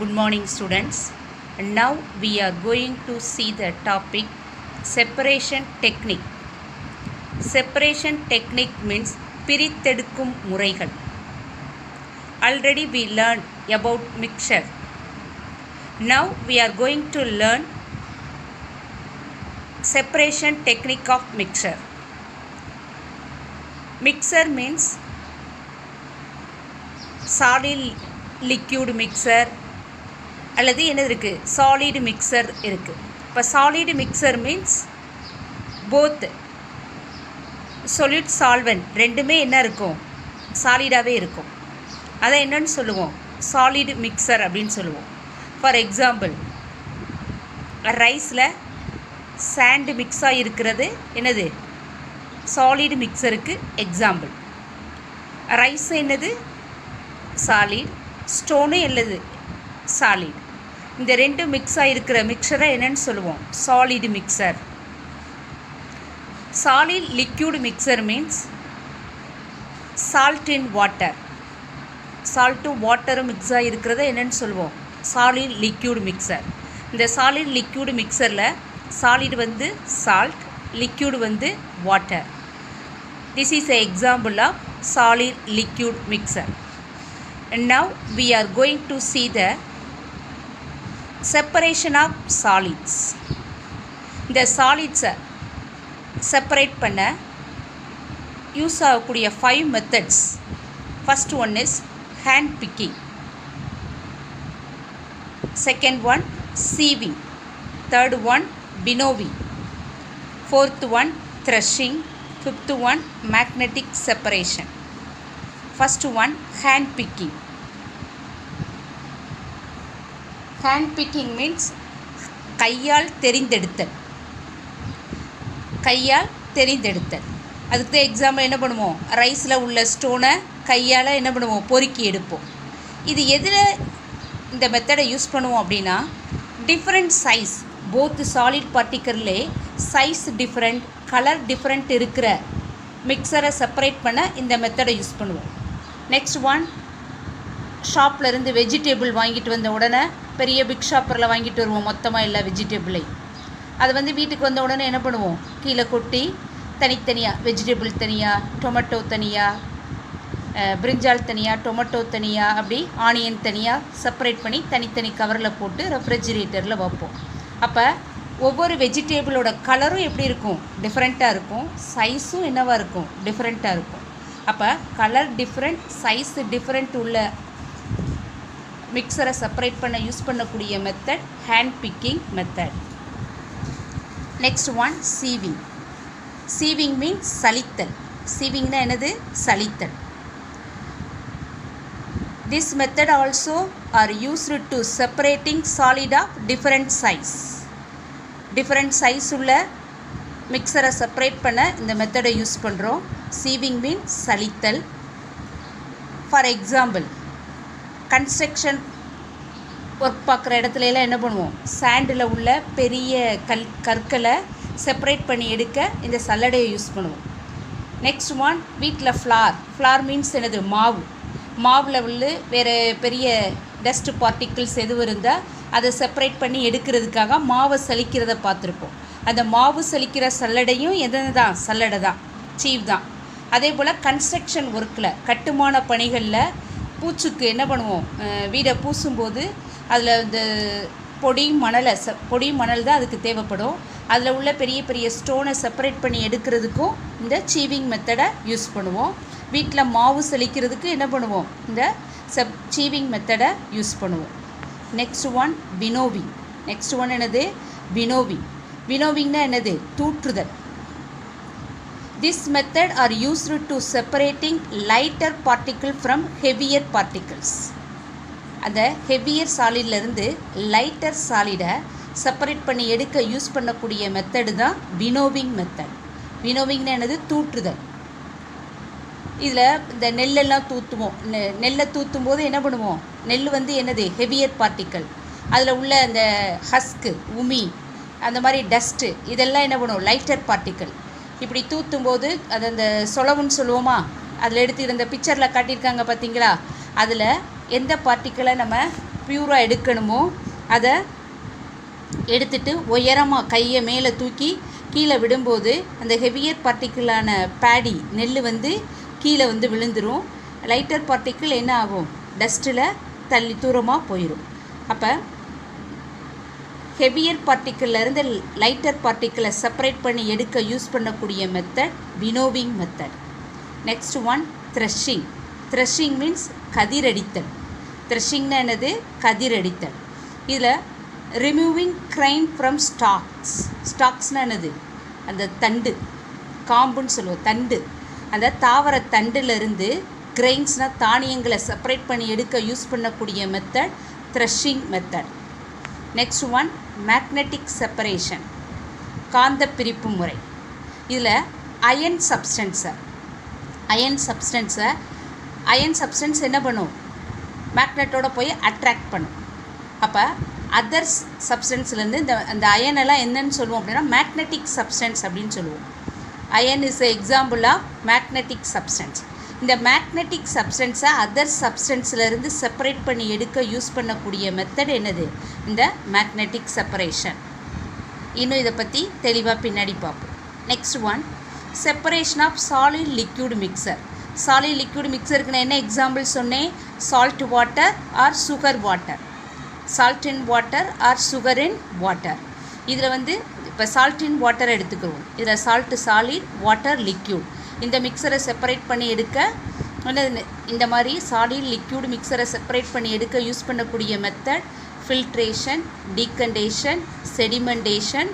Good morning students. Now we are going to see the topic separation technique. Separation technique means பிரித்தெடுக்கும் முறைகள். Already we learned about mixture. Now we are going to learn separation technique of mixture. Mixer means solid liquid mixer அல்லது என்ன இருக்குது solid mixture இருக்குது. இப்போ solid mixture means both solute solvent ரெண்டுமே என்ன இருக்கும் சாலிடாகவே இருக்கும். அதை என்னன்னு சொல்லுவோம் சாலிட் மிக்சர் அப்படின்னு சொல்லுவோம். ஃபார் எக்ஸாம்பிள் ரைஸில் சாண்டு மிக்ஸாக இருக்கிறது என்னது சாலிட் மிக்சருக்கு எக்ஸாம்பிள். ரைஸ் என்னது சாலிட், ஸ்டோனு என்னது சாலிட். இந்த ரெண்டு மிக்ஸாக இருக்கிற மிக்சரை என்னன்னு சொல்லுவோம் solid mixture. Solid liquid mixture means salt in water. சால்ட்டும் வாட்டரும் மிக்ஸாக இருக்கிறத என்னன்னு சொல்லுவோம் சாலிட் லிக்யூட் மிக்சர். இந்த சாலிட் லிக்யூட் மிக்சரில் சாலிட் வந்து சால்ட், லிக்யூட் வந்து water. This is a example of solid liquid mixture. And now we are going to see the separation of solids. இந்த சாலிட்ஸை செப்பரேட் பண்ண யூஸ் ஆகக்கூடிய 5 methods. First one is hand picking, second one சீவிங், third one winnowing, fourth one threshing, fifth one magnetic separation. First one, hand picking. Hand picking means கையால் தெரிந்தெடுத்தல். கையால் தெரிந்தெடுத்தல். அதுக்கு தான் example என்ன பண்ணுவோம் ரைஸில் உள்ள ஸ்டோனை கையால் என்ன பண்ணுவோம் பொறுக்கி எடுப்போம். இது எதில் இந்த மெத்தடை யூஸ் பண்ணுவோம் அப்படின்னா டிஃப்ரெண்ட் சைஸ் போத் சாலிட் பார்ட்டிக்கல்லே சைஸ் டிஃப்ரெண்ட் கலர் டிஃப்ரெண்ட் இருக்கிற மிக்சரை செப்பரேட் பண்ண இந்த மெத்தடை யூஸ் பண்ணுவோம். நெக்ஸ்ட் ஒன், ஷாப்பில் இருந்து வெஜிடேபிள் வாங்கிட்டு வந்த உடனே பெரிய பிக் ஷாப்பரில் வாங்கிட்டு வருவோம் மொத்தமாக எல்லா வெஜிடேபிளையும். அதை வந்து வீட்டுக்கு வந்த உடனே என்ன பண்ணுவோம் கீழே கொட்டி தனித்தனியாக வெஜிடேபிள் தனியாக, டொமேட்டோ தனியாக, பிரிஞ்சால் தனியாக, டொமேட்டோ தனியாக, அப்படி ஆனியன் தனியாக செப்பரேட் பண்ணி தனித்தனி கவரில் போட்டு ரெஃப்ரிஜிரேட்டரில் வைப்போம். அப்போ ஒவ்வொரு வெஜிடேபிளோட கலரும் எப்படி இருக்கும் டிஃப்ரெண்ட்டாக இருக்கும், சைஸும் என்னவாக இருக்கும் டிஃப்ரெண்ட்டாக இருக்கும். அப்போ கலர் டிஃப்ரெண்ட் சைஸ் டிஃப்ரெண்ட் உள்ள மிக்சரை செப்பரேட் பண்ண யூஸ் பண்ணக்கூடிய method hand picking method. Next one sieving. Sieving means சலித்தல். சீவிங்னா என்னது சலித்தல். This method also are used to separating solid of different size. Different size உள்ள மிக்சரை செப்பரேட் பண்ண இந்த மெத்தடை யூஸ் பண்ணுறோம். சீவிங் மீன் சலித்தல். ஃபார் எக்ஸாம்பிள் கன்ஸ்ட்ரக்ஷன் ஒர்க் பார்க்குற இடத்துலலாம் என்ன பண்ணுவோம் சாண்டில் உள்ள பெரிய கற்களை செப்பரேட் பண்ணி எடுக்க இந்த சல்லடையை யூஸ் பண்ணுவோம். நெக்ஸ்ட் ஒன் வீட்டில் ஃப்ளார் மீன்ஸ் என்னது மாவு. மாவில் உள்ள வேறு பெரிய டஸ்ட் பார்ட்டிகிள்ஸ் எதுவும் இருந்தால் அதை செப்பரேட் பண்ணி எடுக்கிறதுக்காக மாவை சலிக்கிறத பார்த்துருப்போம். அந்த மாவு சலிக்கிற சல்லடையும் எது தான் சல்லடை தான், சீவ் தான். அதே போல் கன்ஸ்ட்ரக்ஷன் ஒர்க்கில் கட்டுமான பணிகளில் பூச்சுக்கு என்ன பண்ணுவோம் வீடை பூசும்போது அதில் இந்த பொடி மணல் தான் அதுக்கு தேவைப்படும். அதில் உள்ள பெரிய பெரிய ஸ்டோனை செப்பரேட் பண்ணி எடுக்கிறதுக்கும் இந்த சீவிங் மெத்தடை யூஸ் பண்ணுவோம். வீட்டில் மாவு சலிக்கிறதுக்கு என்ன பண்ணுவோம் இந்த சீவிங் மெத்தடை யூஸ் பண்ணுவோம். Next one winnowing. Next one என்னது வினோவிங். வினோவிங்னா என்னது தூற்றுதல். This method are used to separating lighter particle from heavier particles. அந்த ஹெவியர் சாலிட்லேருந்து லைட்டர் சாலிடை செப்பரேட் பண்ணி எடுக்க யூஸ் பண்ணக்கூடிய மெத்தடு தான் வினோவிங் மெத்தட். வினோவிங்னா என்னது தூற்றுதல். இதில் இந்த நெல்லெல்லாம் தூற்றுவோம். நெல்லை தூற்றும் போது என்ன பண்ணுவோம் நெல் வந்து என்னது ஹெவியர் பார்ட்டிக்கிள். அதில் உள்ள அந்த ஹஸ்க்கு உமி அந்த மாதிரி டஸ்ட்டு இதெல்லாம் என்ன பண்ணுவோம் லைட்டர் பார்ட்டிக்கிள். இப்படி தூற்றும் போது அது அந்த சொலவுன்னு சொல்லுவோமா அதில் எடுத்து இந்த பிக்சரில் காட்டியிருக்காங்க பார்த்தீங்களா, அதில் எந்த பார்ட்டிக்கிளை நம்ம பியூராக எடுக்கணுமோ அதை எடுத்துட்டு உயரமாக கையை மேலே தூக்கி கீழே விடும்போது அந்த ஹெவியர் பார்ட்டிக்கிளான பேடி நெல் வந்து கீழே வந்து விழுந்துடும். லைட்டர் பார்ட்டிக்கிள் என்ன ஆகும், டஸ்ட்டில் தள்ளி தூரமாக போயிடும். அப்போ ஹெவியர் பார்ட்டிக்கிள்லேருந்து லைட்டர் பார்ட்டிக்கிளை செப்பரேட் பண்ணி எடுக்க யூஸ் பண்ணக்கூடிய method winnowing method. Next one threshing. Threshing means கதிரடித்தல். த்ரெஷிங்னா என்னது, கதிரடித்தல். இதில் ரிமூவிங் கிரைன் ஃப்ரம் ஸ்டாக்ஸ். ஸ்டாக்ஸ்னால் என்னது, அந்த தண்டு, காம்புன்னு சொல்லுவோம், தண்டு. அந்த தாவர தண்டிலிருந்து கிரெயின்ஸ்னால் தானியங்களை செப்பரேட் பண்ணி எடுக்க யூஸ் பண்ணக்கூடிய method threshing method. Next one magnetic separation, காந்த பிரிப்பு முறை. இதில் அயன் சப்ஸ்டன்ஸை என்ன பண்ணும், மேக்னெட்டோட போய் அட்ராக்ட் பண்ணும். அப்போ அதர் சப்ஸ்டன்ஸ்லேருந்து அந்த அயனெல்லாம் என்னன்னு சொல்லுவோம் அப்படின்னா மேக்னெட்டிக் சப்ஸ்டன்ஸ் அப்படின்னு சொல்லுவோம். Iron is example of magnetic substance. இந்த மேக்னெட்டிக் சப்ஸ்டன்ஸை அதர் சப்ஸ்டன்ஸ்லேருந்து செப்பரேட் பண்ணி எடுக்க யூஸ் பண்ணக்கூடிய மெத்தட் என்னது, இந்த மேக்னெட்டிக் செப்பரேஷன். இன்னும் இதை பற்றி தெளிவாக பின்னாடி பார்ப்போம். Next one separation of solid liquid mixture. Solid liquid மிக்சருக்கு நான் என்ன எக்ஸாம்பிள் சொன்னேன், salt water or sugar water, salt in water or sugar in water. இதில் வந்து இப்போ சால்ட் இன் வாட்டர் எடுத்துக்கிறோம். இதில் சால்ட் சாலிட், வாட்டர் லிக்யூட். இந்த மிக்சரை செப்பரேட் பண்ணி எடுக்க இந்த மாதிரி சாலிட் லிக்யூட் மிக்சரை செப்பரேட் பண்ணி எடுக்க யூஸ் பண்ணக்கூடிய method filtration, decantation, sedimentation,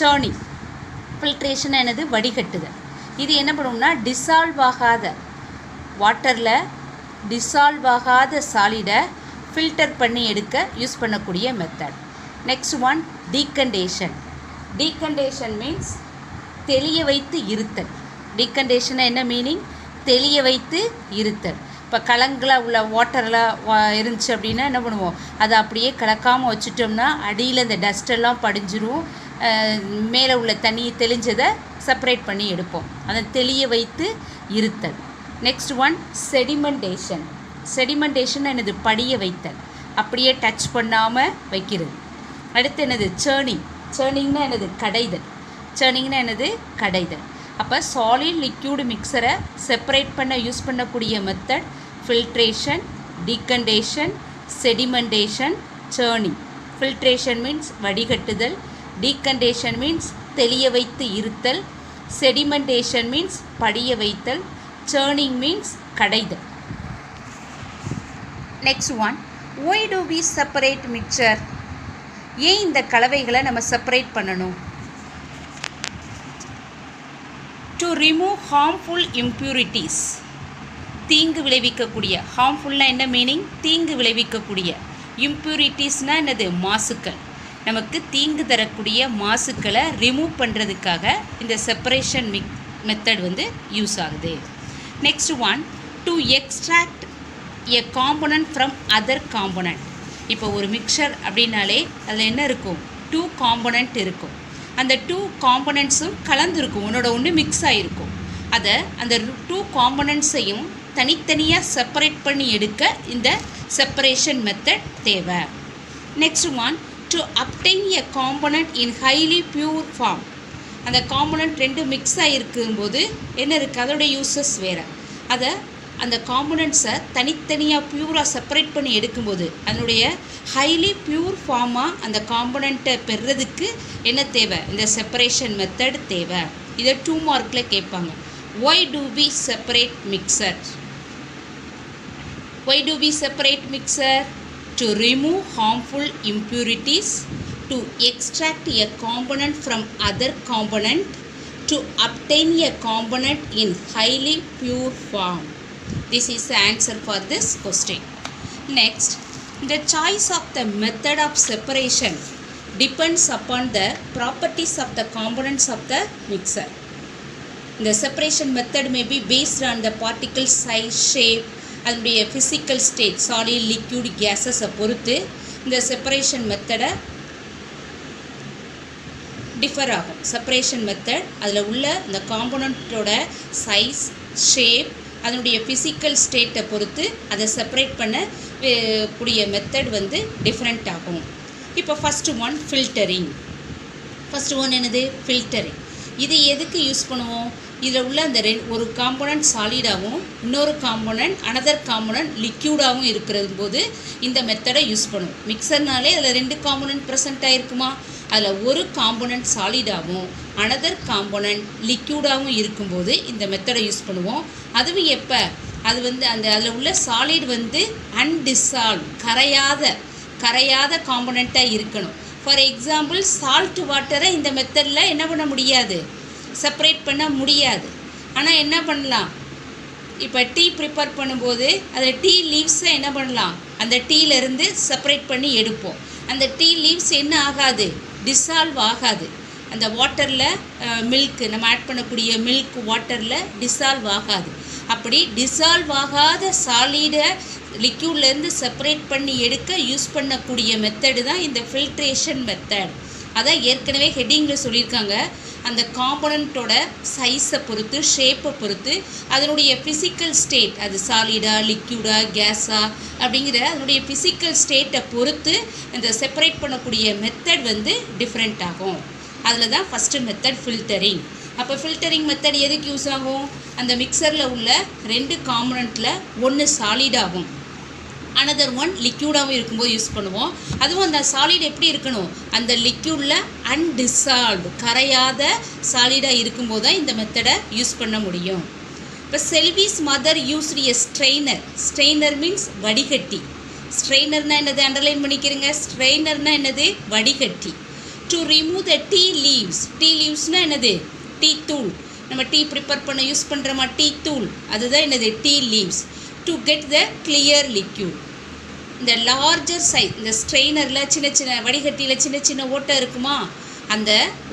churning. Filtration என்னது, வடிகட்டுதல். இது என்ன பண்ணுவோம்னா டிசால்வ் ஆகாத வாட்டரில் டிசால்வ் ஆகாத சாலிடை ஃபில்டர் பண்ணி எடுக்க யூஸ் பண்ணக்கூடிய method. Next one decantation. Decantation means தெளிய வைத்து இருத்தல். டீகண்டேஷன் என்ன மீனிங், தெளிய வைத்து இருத்தல். இப்போ கலங்களாக உள்ள வாட்டரெலாம் இருந்துச்சு அப்படின்னா என்ன பண்ணுவோம், அதை அப்படியே கலக்காமல் வச்சுட்டோம்னா அடியில் இந்த டஸ்டெல்லாம் படிஞ்சிரும். மேலே உள்ள தண்ணியை தெளிஞ்சதை செப்பரேட் பண்ணி எடுப்போம். அதை தெளிய வைத்து இருத்தல். Next one sedimentation. செடிமெண்டேஷன் என்னது, படிய வைத்தல், அப்படியே டச் பண்ணாமல் வைக்கிறது. அடுத்து என்னது, சேர்னிங். சேர்னிங்னா என்னது, கடைதல். சேர்னிங்னா என்னது, கடைதல். அப்போ சாலிட் லிக்யூடு மிக்சரை செப்பரேட் பண்ண யூஸ் பண்ணக்கூடிய method filtration, decantation, sedimentation, churning. Filtration means வடிகட்டுதல், டீகண்டேஷன் மீன்ஸ் தெளிய வைத்து இருத்தல், செடிமெண்டேஷன் மீன்ஸ் படிய வைத்தல், சேர்னிங் மீன்ஸ் கடைதல். Next one why do we separate mixture. ஏன் இந்த கலவைகளை நம்ம செப்பரேட் பண்ணணும்? To remove harmful impurities. தீங்கு விளைவிக்கக்கூடிய, ஹார்ம்ஃபுல்னால் என்ன மீனிங், தீங்கு விளைவிக்கக்கூடிய. இம்ப்யூரிட்டிஸ்னால் என்னது, மாசுக்கள். நமக்கு தீங்கு தரக்கூடிய மாசுக்களை ரிமூவ் பண்ணுறதுக்காக இந்த செப்பரேஷன் மெத்தட் வந்து யூஸ் ஆகுது. Next one to extract a component from other component. இப்போ ஒரு மிக்சர் அப்படின்னாலே அதில் என்ன இருக்கும், 2 காம்போனன்ட் இருக்கும். அந்த 2 காம்போனன்ட்ஸும் கலந்துருக்கும், ஒன்று மிக்ஸ் ஆகிருக்கும். அதை அந்த 2 காம்போனன்ட்ஸையும் தனித்தனியாக செப்பரேட் பண்ணி எடுக்க இந்த செப்பரேஷன் மெத்தட் தேவை. Next one to obtain a component in highly pure form. அந்த காம்போனன்ட் 2 மிக்ஸ் ஆகிருக்கும்போது என்ன இருக்குது, அதோடைய யூசஸ் வேறு. அதை அந்த காம்போனன்ட்ஸை தனித்தனியாக பியூராக செப்பரேட் பண்ணி எடுக்கும்போது அதனுடைய ஹைலி பியூர் ஃபார்மாக அந்த காம்போனண்ட்டை பெறுறதுக்கு என்ன தேவை, இந்த செப்பரேஷன் மெத்தட் தேவை. இதை 2 மார்க்கில் கேட்பாங்க. Why do we separate mixture? Why do we separate mixture? To remove harmful impurities, to extract a component from other component, to obtain a component in highly pure form. This is the answer for this question. Next, the choice of the method of separation depends upon the properties of the components of the mixer. The separation method may be based on the particle size, shape, and the physical state, solid, liquid, gases பொறுத்து இந்த separation method differ ஆகும். separation method அதில் உள்ள இந்த காம்போனண்ட்டோட size, shape, அதனுடைய physical ஸ்டேட்டை பொறுத்து அதை செப்பரேட் பண்ண கூடிய மெத்தட் வந்து டிஃப்ரெண்ட் ஆகும். இப்போ first one filtering. First one என்னது? ஃபில்டரிங். இது எதுக்கு யூஸ் பண்ணுவோம்? இதில் உள்ள அந்த ஒரு காம்போனன்ட் சாலிடாகவும் இன்னொரு காம்போனன்ட் அனதர் காம்போனன்ட் லிக்யூடாகவும் இருக்கிறது போது இந்த மெத்தடை யூஸ் பண்ணுவோம். மிக்சர்னாலே அதில் 2 காம்போனன்ட் ப்ரெசென்ட் ஆகிருக்குமா, அதில் ஒரு காம்போனன்ட் சாலிடாகவும் அனதர் காம்போனன்ட் லிக்யூடாகவும் இருக்கும்போது இந்த மெத்தடை யூஸ் பண்ணுவோம். அதுவும் எப்போ? அது வந்து அதில் உள்ள சாலிட் வந்து அன்டிசால்வ் கரையாத காம்போனண்ட்டாக இருக்கணும். ஃபார் எக்ஸாம்பிள் சால்ட் வாட்டரை இந்த மெத்தடில் என்ன பண்ண முடியாது, செப்பரேட் பண்ண முடியாது. ஆனால் என்ன பண்ணலாம், இப்போ டீ ப்ரிப்பேர் பண்ணும்போது அதில் டீ லீவ்ஸை என்ன பண்ணலாம், அந்த டீலேருந்து செப்பரேட் பண்ணி எடுப்போம். அந்த டீ லீவ்ஸ் என்ன ஆகாது, டிசால்வ் ஆகாது. அந்த வாட்டரில் மில்க் நம்ம ஆட் பண்ணக்கூடிய மில்க் வாட்டரில் டிசால்வ் ஆகாது. அப்படி டிசால்வ் ஆகாத சாலிடை லிக்யூட்லேருந்து செப்பரேட் பண்ணி எடுக்க யூஸ் பண்ணக்கூடிய மெத்தடு தான் இந்த ஃபில்ட்ரேஷன் மெத்தட். அதான் ஏற்கனவே ஹெட்டிங்கில் சொல்லியிருக்காங்க. அந்த காம்போனண்ட்டோட சைஸை பொறுத்து, ஷேப்பை பொறுத்து, அதனுடைய ஃபிசிக்கல் ஸ்டேட், அது சாலிடா லிக்யூடா கேஸா அப்படிங்கிற அதனுடைய ஃபிசிக்கல் ஸ்டேட்டை பொறுத்து இந்த செப்பரேட் பண்ணக்கூடிய மெத்தட் வந்து டிஃப்ரெண்ட் ஆகும். அதில் தான் ஃபஸ்ட்டு மெத்தட் ஃபில்டரிங். அப்போ ஃபில்டரிங் மெத்தட் எதுக்கு யூஸ் ஆகும்? அந்த மிக்சரில் உள்ள 2 காம்போனண்ட்டில் ஒன்று சாலிடாகும் அனதர் ஒன் லிக்யூடாகவும் இருக்கும்போது யூஸ் பண்ணுவோம். அதுவும் அந்த சாலிட் எப்படி இருக்கணும், அந்த லிக்யூடில் அன்டிசால்வ்டு கரையாத சாலிடாக இருக்கும்போது தான் இந்த மெத்தடை யூஸ் பண்ண முடியும். இப்போ செல்விஸ் மதர் யூஸ்டு எ ஸ்ட்ரெயினர் மீன்ஸ் வடிகட்டி. ஸ்ட்ரெயினர்னால் என்னது, அண்டர்லைன் பண்ணிக்கிறேங்க. ஸ்ட்ரெயினர்னால் என்னது, வடிகட்டி. டு ரிமூவ் த டீ லீவ்ஸ்னால் என்னது, டீ தூள். நம்ம டீ ப்ரிப்பேர் பண்ண யூஸ் பண்ணுறோமா, டீ தூள், அதுதான் என்னது, tea leaves. To get the clear liquid. இந்த லார்ஜர் சைஸ், இந்த ஸ்ட்ரெயினரில் சின்ன வடிகட்டியில் சின்ன ஓட்டை இருக்குமா, அந்த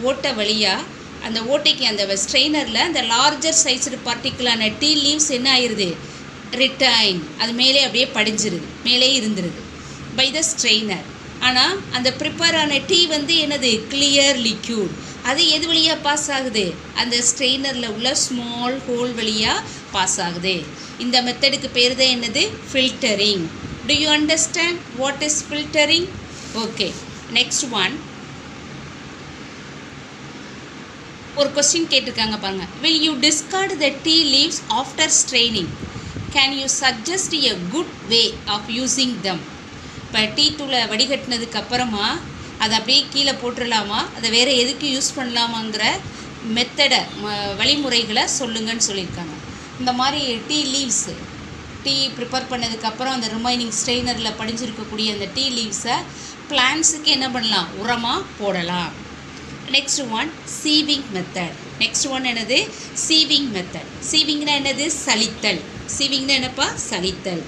ஓட்டை வழியாக அந்த ஓட்டைக்கு அந்த ஸ்ட்ரெயினரில் அந்த லார்ஜர் சைஸ்டு பார்ட்டிக்கலான டீ லீவ்ஸ் என்ன ஆயிடுது, ரிட்டைன், அது மேலே அப்படியே படிஞ்சிருது, மேலே இருந்துருது பை த ஸ்ட்ரெயினர். ஆனால் அந்த ப்ரிப்பேர் ஆன டீ வந்து என்னது, கிளியர் லிக்யூட். அது எது வழியாக பாஸ் ஆகுது, அந்த ஸ்ட்ரெயினரில் உள்ள ஸ்மால் ஹோல் வழியாக பாஸ் ஆகுது. இந்த மெத்தடுக்கு பேர் தான் என்னது, filtering. Do you understand what is filtering? Okay. Next one. ஒரு கொஸ்டின் கேட்டிருக்காங்க பாருங்க. Will you discard the tea leaves after straining? Can you suggest a good way of using them? இப்போ டீ தூளை வடிகட்டினதுக்கு அப்புறமா அதை அப்படியே கீழே போட்டுடலாமா, அதை வேறு எதுக்கு யூஸ் பண்ணலாமாங்கிற மெத்தடை வழிமுறைகளை சொல்லுங்கன்னு சொல்லியிருக்காங்க. இந்த மாதிரி டீ லீவ்ஸு, டீ ப்ரிப்பேர் பண்ணதுக்கப்புறம் அந்த ரிமைனிங் ஸ்ட்ரெயினரில் படிஞ்சிருக்கக்கூடிய அந்த டீ லீவ்ஸை பிளான்ஸுக்கு என்ன பண்ணலாம், உரமாக போடலாம். Next one sieving method. Next one என்னது, சீவிங் மெத்தட். சீவிங்னா என்னது, சலித்தல். சீவிங்னா என்னப்பா, சலித்தல்.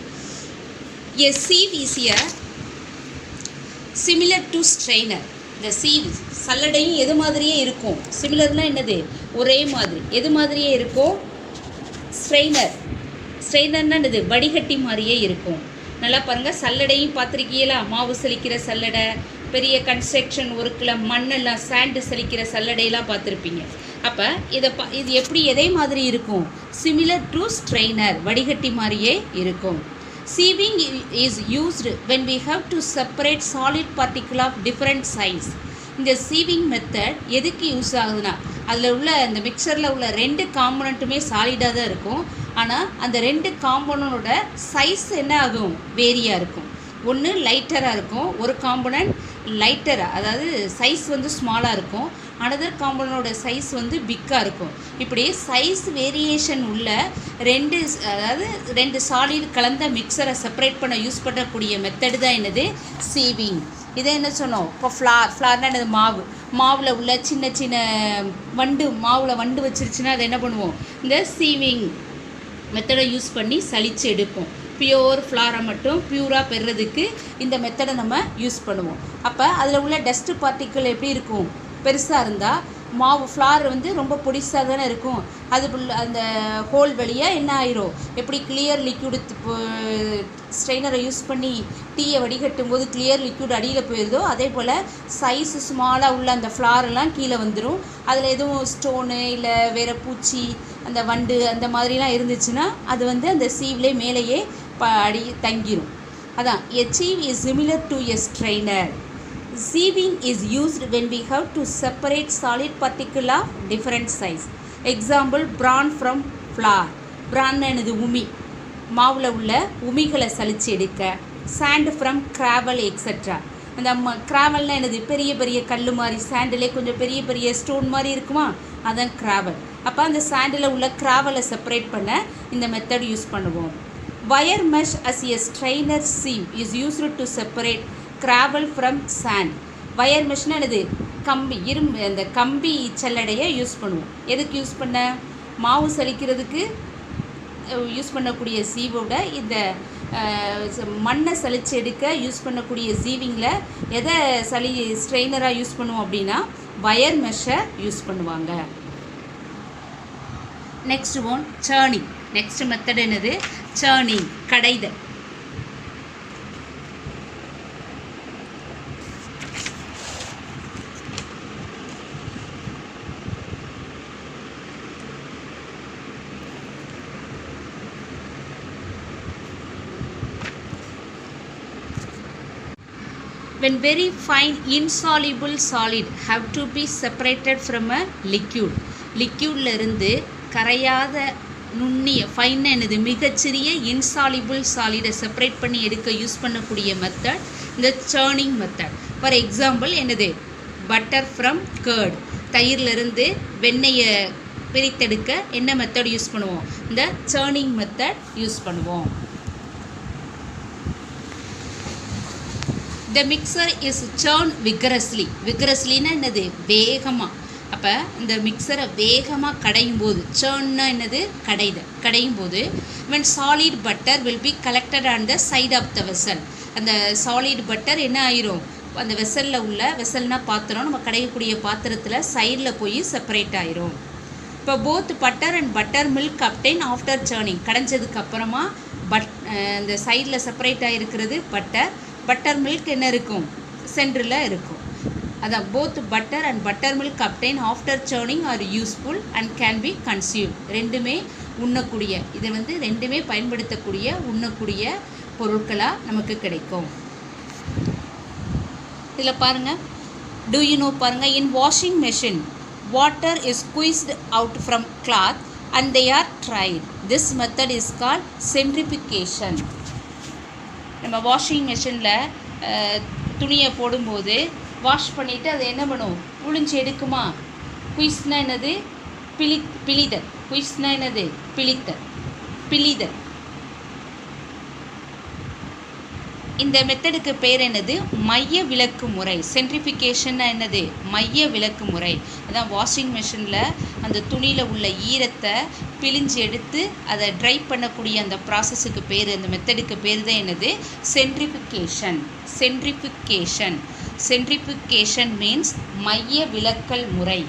A sieve is a similar to strainer. இந்த சீவ் சல்லடையும் எது மாதிரியே இருக்கும், சிமிலர்னால் என்னது, ஒரே மாதிரி, எது மாதிரியே இருக்கும், ஸ்ட்ரெயினர்னா என்னது, வடிகட்டி மாதிரியே இருக்கும். நல்லா பாருங்கள், சல்லடையும் பார்த்துருக்கீங்களா, மாவு சலிக்கிற சல்லடை, பெரிய கன்ஸ்ட்ரக்ஷன் ஒர்க்கில் மண்ணெல்லாம் சாண்டு சலிக்கிற சல்லடையெல்லாம் பார்த்துருப்பீங்க. அப்போ இது எப்படி எதே மாதிரி இருக்கும், சிமிலர் டு ஸ்ட்ரெயினர், வடிகட்டி மாதிரியே இருக்கும். Sieving is used when we have to separate solid particle of different size. இந்த சீவிங் மெத்தட் எதுக்கு யூஸ் ஆகுதுன்னா, அதில் உள்ள அந்த மிக்சரில் உள்ள 2 காம்போனண்ட்டுமே சாலிடாக தான் இருக்கும். ஆனால் அந்த 2 காம்போனண்டோட சைஸ் என்ன ஆகும், வேரியாக இருக்கும். ஒன்று லைட்டராக இருக்கும், ஒரு காம்போனண்ட் லைட்டராக, அதாவது சைஸ் வந்து ஸ்மாலாக இருக்கும், அனதர் காம்போனண்டோட சைஸ் வந்து பிக்காக இருக்கும். இப்படி சைஸ் வேரியேஷன் உள்ள 2 சாலிட் கலந்த மிக்சரை செப்பரேட் பண்ண யூஸ் பண்ணக்கூடிய மெத்தடு தான் என்னது, சீவிங். இதை என்ன சொன்னோம், இப்போ ஃப்ளார்னால் என்னது, மாவில் உள்ள சின்ன மாவில் வண்டு வச்சிருச்சுன்னா அதை என்ன பண்ணுவோம், இந்த சீவிங் மெத்தடை யூஸ் பண்ணி சலித்து எடுப்போம். பியோர் ஃப்ளாரை மட்டும் பியூராக பெறுறதுக்கு இந்த மெத்தடை நம்ம யூஸ் பண்ணுவோம். அப்போ அதில் உள்ள டஸ்ட்டு பார்ட்டிக்கிள் எப்படி இருக்கும், பெருசாக இருந்தால் மாவு ஃப்ளார் வந்து ரொம்ப பொடிசாக தானே இருக்கும். அது அந்த ஹோல் வழியாக என்ன ஆயிரும், எப்படி கிளியர் லிக்யூடு ஸ்ட்ரெயினரை யூஸ் பண்ணி டீயை வடிகட்டும் போது கிளியர் லிக்யூட் அடியில் போயிருதோ, அதே போல் சைஸு ஸ்மாலாக உள்ள அந்த ஃப்ளாரெல்லாம் கீழே வந்துடும். அதில் எதுவும் ஸ்டோனு இல்லை வேறு பூச்சி அந்த வண்டு அந்த மாதிரிலாம் இருந்துச்சுன்னா அது வந்து அந்த சீவ்லே மேலேயே அடி தங்கிரும். அதான் a sieve is similar to a strainer. Sieving is used when we have to separate solid particle of different size. Example, bran from flour. Bran என்னது உமி, மாவில் உள்ள உமிகளை சலிச்சு எடுக்க. Sand from gravel etc. அந்த கிராவல்னால் என்னது, பெரிய பெரிய கல் மாதிரி, சாண்டிலே கொஞ்சம் பெரிய பெரிய ஸ்டோன் மாதிரி இருக்குமா, அதான் கிராவல். அப்போ அந்த சாண்டில் உள்ள கிராவலை செப்பரேட் பண்ண இந்த மெத்தட் யூஸ் பண்ணுவோம். Wire mesh as a strainer sieve is used to separate gravel from sand. Wire meshனா என்னது, கம்பி, இரும்பு, அந்த கம்பி சல்லடையை யூஸ் பண்ணுவோம். எதுக்கு யூஸ் பண்ண, மாவு சலிக்கிறதுக்கு யூஸ் பண்ணக்கூடிய சீவோட இந்த மண்ணை சலிச்சு எடுக்க யூஸ் பண்ணக்கூடிய சீவிங்கில் எதை ஸ்ட்ரெயினராக யூஸ் பண்ணுவோம் அப்படின்னா வயர் மெஷ்ஷை யூஸ் பண்ணுவாங்க. Next one churning. Next method என்னது, churning, கடைதல். When very fine insoluble solid have to be separated from a liquid. லிக்யூடில் இருந்து கரையாத நுண்ணிய ஃபைன் என்னது, மிகச்சிறிய இன்சாலிபிள் சாலிடை செப்பரேட் பண்ணி எடுக்க யூஸ் பண்ணக்கூடிய மெத்தட் இந்த சேர்னிங் மெத்தட். ஃபார் எக்ஸாம்பிள் என்னது, பட்டர் ஃப்ரம் கர்ட். தயிரிலிருந்து வெண்ணெயை பிரித்தெடுக்க என்ன மெத்தட் யூஸ் பண்ணுவோம், இந்த சேர்னிங் மெத்தட் யூஸ் பண்ணுவோம். The mixer is churned vigorously. Vigorouslyனா என்னது, வேகமாக. அப்போ இந்த மிக்சரை வேகமாக கடையும் போது, சேர்ன்னா என்னது, கடையும் போது when solid butter will be collected on the side of the vessel. அந்த சாலிட் பட்டர் என்ன ஆயிரும், அந்த வெசலில் உள்ள, வெசல்னா பாத்திரம், நம்ம கடையக்கூடிய பாத்திரத்தில் சைடில் போய் செப்பரேட் ஆயிரும். இப்போ both butter and butter milk obtain after churning. கடைஞ்சதுக்கு அப்புறமா இந்த சைடில் செப்பரேட் ஆகிருக்கிறது பட்டர், பட்டர் மில்க் என்ன இருக்கும், சென்டரில் இருக்கும். அதான் both butter and butter milk obtain after churning are useful and can be consume. ரெண்டுமே உண்ணக்கூடிய, இது வந்து ரெண்டுமே பயன்படுத்தக்கூடிய உண்ணக்கூடிய பொருட்களாக நமக்கு கிடைக்கும். இதில் பாருங்கள், டூ யூ நோ பாருங்கள், in washing machine water is squeezed out from cloth and they are dried. This method is called centrifugation. நம்ம வாஷிங் மெஷினில் துணியை போடும்போது வாஷ் பண்ணிவிட்டு அதை என்ன பண்ணுவோம், புழிஞ்சு எடுக்குமா. குயிஸ்னா என்னது, பிழிதல். குயிஸ்னா என்னது, பிழிதல். இந்த மெத்தடுக்கு பேர் என்னது, மைய விலக்கு முறை. சென்ட்ரிஃபிகேஷன்னா என்னது, மைய விலக்கு முறை. அதான் வாஷிங் மிஷினில் அந்த துணியில் உள்ள ஈரத்தை பிழிஞ்சு எடுத்து அதை ட்ரை பண்ணக்கூடிய அந்த ப்ராசஸுக்கு பேர், அந்த மெத்தடுக்கு பேர் தான் என்னது, சென்ட்ரிஃபிகேஷன். சென்ட்ரிஃபிகேஷன் மீன்ஸ் மைய விலக்கல் முறை.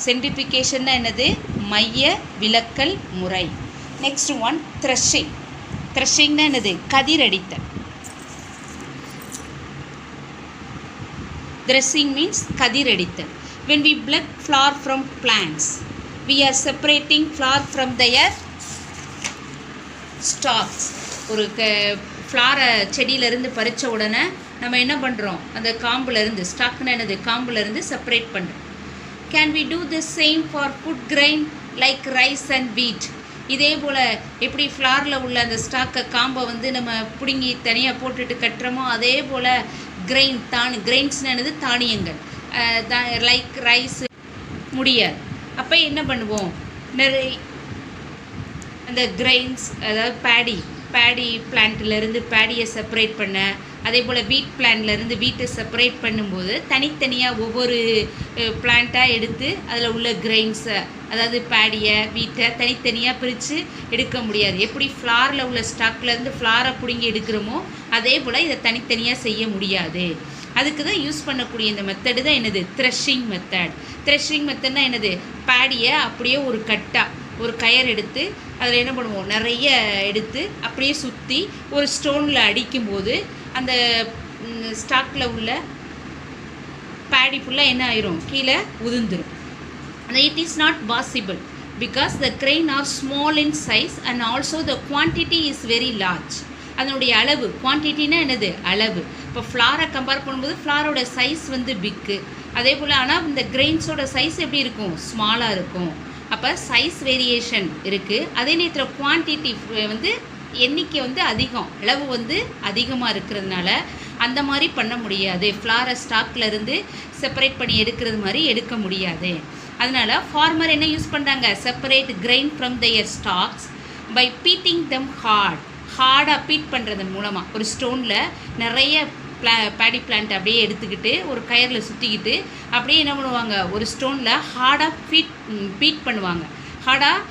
சென்ட்ரிஃபிகேஷன்னா என்னது, மைய விலக்கல் முறை. Next one threshing. த்ரெஷிங்னா என்னது, கதிரடித்தல். Threshing means கதிரடித்தல். When we pluck flower from plants, we are separating flower from their stalks. ஒரு ஃப்ளாரை செடியிலேருந்து பறித்த உடனே நம்ம என்ன பண்ணுறோம், அந்த காம்புலேருந்து, ஸ்டாக்னா என்னது, காம்புலேருந்து செப்பரேட் பண்ணுறோம். Can we do the same for food grain like rice and wheat? இதே போல் எப்படி ஃப்ளாரில் உள்ள அந்த ஸ்டாக்கை காம்பை வந்து நம்ம பிடுங்கி தனியாக போட்டுட்டு கட்டுறோமோ, அதே போல் கிரெயின், கிரெயின்ஸ்னு என்னது, தானியங்கள், லைக் ரைஸ் முடியாது. அப்போ என்ன பண்ணுவோம், நிறைய அந்த கிரெயின்ஸ், அதாவது பேடி பிளான்ட்லேருந்து பேடியை செப்பரேட் பண்ண, அதே போல் வீட் பிளான்ட்லேருந்து வீட்டை செப்பரேட் பண்ணும்போது தனித்தனியாக ஒவ்வொரு பிளான்ட்டாக எடுத்து அதில் உள்ள கிரெயின்ஸை, அதாவது பேடியை, வீட்டை தனித்தனியாக பிரித்து எடுக்க முடியாது. எப்படி ஃப்ளாரில் உள்ள ஸ்டாக்லேருந்து ஃப்ளாரை பிடுங்கி எடுக்கிறோமோ அதே போல் இதை தனித்தனியாக செய்ய முடியாது. அதுக்கு தான் யூஸ் பண்ணக்கூடிய இந்த மெத்தடு தான் என்னது, த்ரெஷிங் மெத்தட். த்ரெஷிங் மெத்தட்னா என்னது, பேடியை அப்படியே ஒரு கட்டாக ஒரு கயர் எடுத்து அதில் என்ன பண்ணுவோம், நிறைய எடுத்து அப்படியே சுற்றி ஒரு ஸ்டோனில் அடிக்கும்போது அந்த ஸ்டாக்கில் உள்ள பேடி ஃபுல்லாக என்ன ஆயிரும், கீழே உதிர்ந்துடும். அந்த it is not washable. because the grain are small in size and also the quantity is very large. அதனுடைய அளவு, குவான்டிட்டினா என்னது, அளவு. இப்போ ஃப்ளாரை கம்பேர் பண்ணும்போது ஃப்ளாரோட சைஸ் வந்து பிக்கு, அதே போல் ஆனால் இந்த கிரெயின்ஸோட சைஸ் எப்படி இருக்கும், ஸ்மாலாக இருக்கும். அப்போ சைஸ் வேரியேஷன் இருக்குது. அதே நேரத்தில் குவான்டிட்டி வந்து எண்ணிக்கை வந்து அதிகம், அளவு வந்து அதிகமாக இருக்கிறதுனால அந்த மாதிரி பண்ண முடியாது. ஃப்ளாரை ஸ்டாக்லேருந்து செப்பரேட் பண்ணி எடுக்கிறது மாதிரி எடுக்க முடியாது. அதனால் ஃபார்மர் என்ன யூஸ் பண்ணுறாங்க, separate grain from their stalks by beating them ஹார்டாக பீட் பண்ணுறதன் மூலமாக. ஒரு ஸ்டோனில் நிறைய பேடி பிளான்ட் அப்படியே எடுத்துக்கிட்டு ஒரு கயரில் சுற்றிக்கிட்டு அப்படியே என்ன பண்ணுவாங்க, ஒரு ஸ்டோனில் ஹார்டாக பீட் பண்ணுவாங்க. ஹார்டாக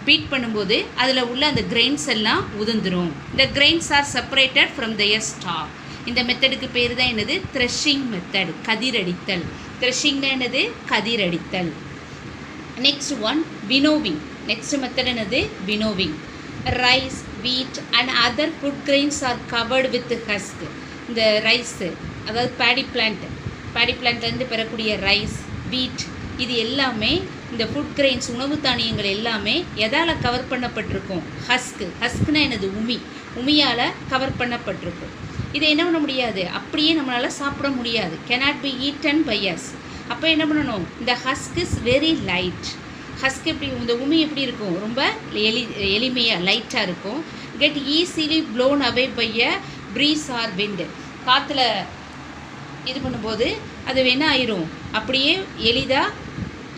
பீட் பண்ணும்போது அதில் உள்ள அந்த கிரெயின்ஸ் எல்லாம் உதிர்ந்துடும். இந்த grains are separated from their stalk. இந்த மெத்தடுக்கு பேர் தான் என்னது, த்ரெஷிங் மெத்தட், கதிரடித்தல். த்ரெஷிங்னா என்னது, கதிரடித்தல். Next one winnowing. Next method என்னது, winnowing. Rice, wheat and other food grains are covered with husk. இந்த ரைஸு, அதாவது பேடி பிளான்ட்லேருந்து பெறக்கூடிய ரைஸ், வீட், இது எல்லாமே இந்த ஃபுட் கிரெயின்ஸ், உணவு தானியங்கள் எல்லாமே எதால் கவர் பண்ணப்பட்டிருக்கும், ஹஸ்க்குனா என்னது, உமியால் கவர் பண்ணப்பட்டிருக்கும். இதை என்ன பண்ண முடியாது, அப்படியே நம்மளால் சாப்பிட முடியாது. cannot be eaten by us. அப்போ என்ன பண்ணணும், இந்த husk is very light. Husk எப்படி, இந்த உமி எப்படி இருக்கும், ரொம்ப எளிமையாக லைட்டாக இருக்கும். Get easily blown away by a breeze or wind. காற்றுல இது பண்ணும்போது அது என்ன ஆயிரும், அப்படியே எளிதாக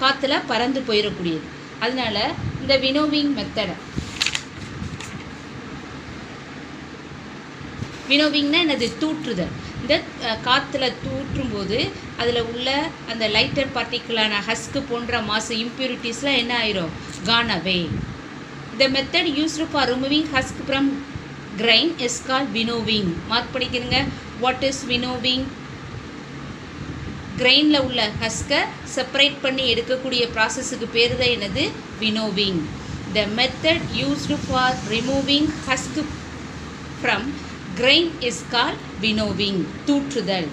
காற்றுல பறந்து போயிடக்கூடியது. அதனால இந்த வினோவிங் மெத்தடை, வினோவிங்னா என்னது, தூற்றுதல். இந்த காற்றுல தூற்றும்போது அதில் உள்ள அந்த லைட்டர் பார்ட்டிக்கலான ஹஸ்க்கு போன்ற மாசு இம்ப்யூரிட்டிஸ்லாம் என்ன ஆயிரும், gone away. The method used for removing husk from grain is call winnowing. Mark பண்ணிக்கிறங்க. What is winnowing? கிரெயினில் உள்ள ஹஸ்கை செப்பரேட் பண்ணி எடுக்கக்கூடிய ப்ராசஸுக்கு பேர் தான் என்னது, winnowing. The method used for removing husk from grain is called winnowing, தூற்றுதல்.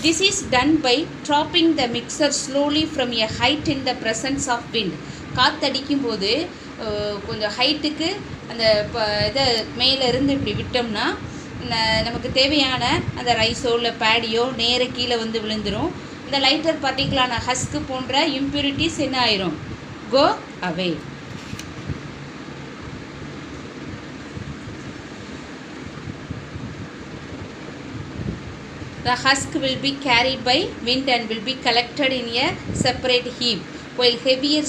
This is done by dropping the mixer slowly from a height in the presence of wind. காற்றடிக்கும் போது கொஞ்சம் ஹைட்டுக்கு அந்த இதை மேலேருந்து இப்படி விட்டோம்னா நமக்கு தேவையான அந்த ரைஸோ இல்லை பேடியோ நேர கீழே வந்து விழுந்துடும். இந்த லைட்டர் பார்ட்டிக்கலான ஹஸ்க்கு போன்ற இம்ப்யூரிட்டிஸ் என்ன ஆயிரும், கோ அவே. The husk will be carried by wind and will be collected in a separate heap, while heavier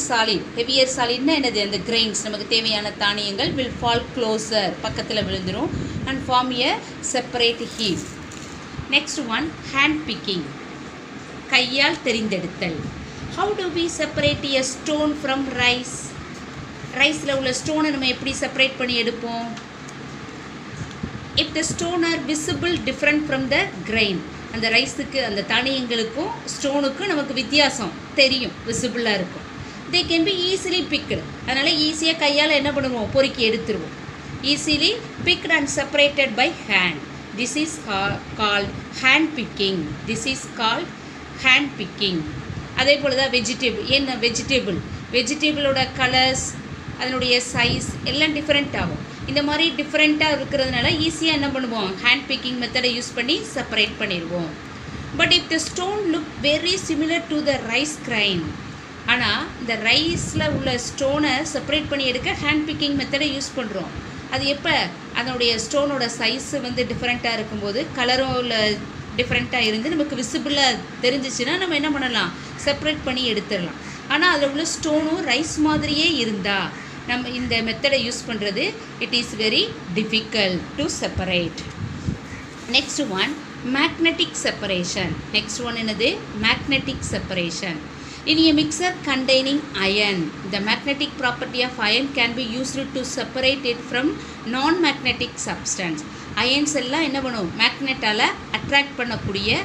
solidனா என்னது, அந்த கிரெயின்ஸ், நமக்கு தேவையான தானியங்கள் will fall closer, பக்கத்தில் விழுந்துடும், and form a separate heap. Next one, hand picking, கையால் தெரிந்தெடுத்தல். How do we separate a stone from rice? ரைஸில் உள்ள ஸ்டோனை நம்ம எப்படி செப்பரேட் பண்ணி எடுப்போம்? If the stone are visible different from the grain, அந்த ரைஸுக்கு, அந்த தானியங்களுக்கும் ஸ்டோனுக்கும் நமக்கு வித்தியாசம் தெரியும், விசிபிளாக இருக்கும். they can be easily picked. அதனால் ஈஸியாக கையால் என்ன பண்ணுவோம், பொறுக்கி எடுத்துருவோம். easily picked and separated by hand. this is called hand picking. this is called hand picking. அதே போல் தான் வெஜிடபிளோட கலர்ஸ், அதனுடைய சைஸ் எல்லாம் டிஃப்ரெண்ட் ஆகும். இந்த மாதிரி டிஃப்ரெண்ட்டாக இருக்கிறதுனால ஈஸியாக என்ன பண்ணுவோம், ஹேண்ட் பிக்கிங் மெத்தடை யூஸ் பண்ணி செப்பரேட் பண்ணிடுவோம். But if the stone look very similar to the rice grain, ஆனால் இந்த ரைஸில் உள்ள ஸ்டோனை செப்பரேட் பண்ணி எடுக்க ஹேண்ட் பிக்கிங் மெத்தடை யூஸ் பண்ணுறோம். அது எப்போ, அதனுடைய ஸ்டோனோட சைஸு வந்து டிஃப்ரெண்ட்டாக இருக்கும்போது, கலரும் உள்ள டிஃப்ரெண்ட்டாக இருந்து நமக்கு விசிபிளாக தெரிஞ்சிச்சுன்னா நம்ம என்ன பண்ணலாம், செப்பரேட் பண்ணி எடுத்துடலாம். ஆனால் அதில் உள்ள ஸ்டோனும் ரைஸ் மாதிரியே இருந்தால் நம்ம இந்த மெத்தடை யூஸ் பண்ணுறது it is very difficult to separate. Next one, magnetic separation. Next one என்னது, magnetic separation. In a mixer containing iron, the magnetic property of iron can be used to separate it from non-magnetic substance. Ions எல்லாம் என்ன பண்ணும், மேக்னெட்டால் attract பண்ணக்கூடிய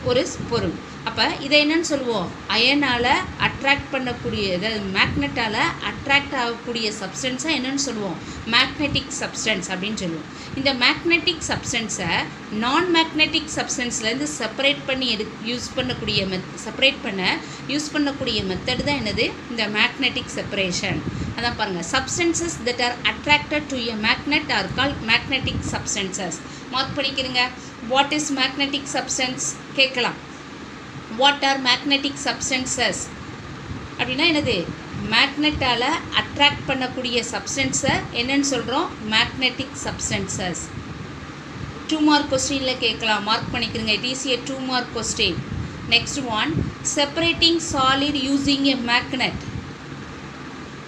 ஒரு பொருள். அப்போ இதை என்னன்னு சொல்லுவோம், அயனால் அட்ராக்ட் பண்ணக்கூடிய, அதாவது மேக்னெட்டால் அட்ராக்ட் ஆகக்கூடிய சப்ஸ்டன்ஸை என்னென்னு சொல்லுவோம், மேக்னெட்டிக் சப்ஸ்டன்ஸ் அப்படின்னு சொல்லுவோம். இந்த மேக்னெட்டிக் சப்ஸ்டன்ஸை நான் மேக்னெட்டிக் சப்ஸ்டன்ஸ்லேருந்து செப்பரேட் பண்ணி யூஸ் பண்ணக்கூடிய மெத்தட் தான் என்னது, இந்த மேக்னெட்டிக் செப்பரேஷன். அதான் பாருங்கள், substances that are attracted to a magnet are called magnetic substances. Mark பண்ணிக்கிறங்க. what is magnetic substance கேட்கலாம். what are magnetic substances அப்படின்னா என்னது? மேக்னெட்டால் அட்ராக்ட் பண்ணக்கூடிய சப்ஸ்டன்ஸை என்னன்னு சொல்கிறோம்? Magnetic substances. 2 மார்க் கொஸ்டினில் கேட்கலாம், மார்க் பண்ணிக்கிறங்க. It is a 2 mark question. Next one, separating solid using a magnet.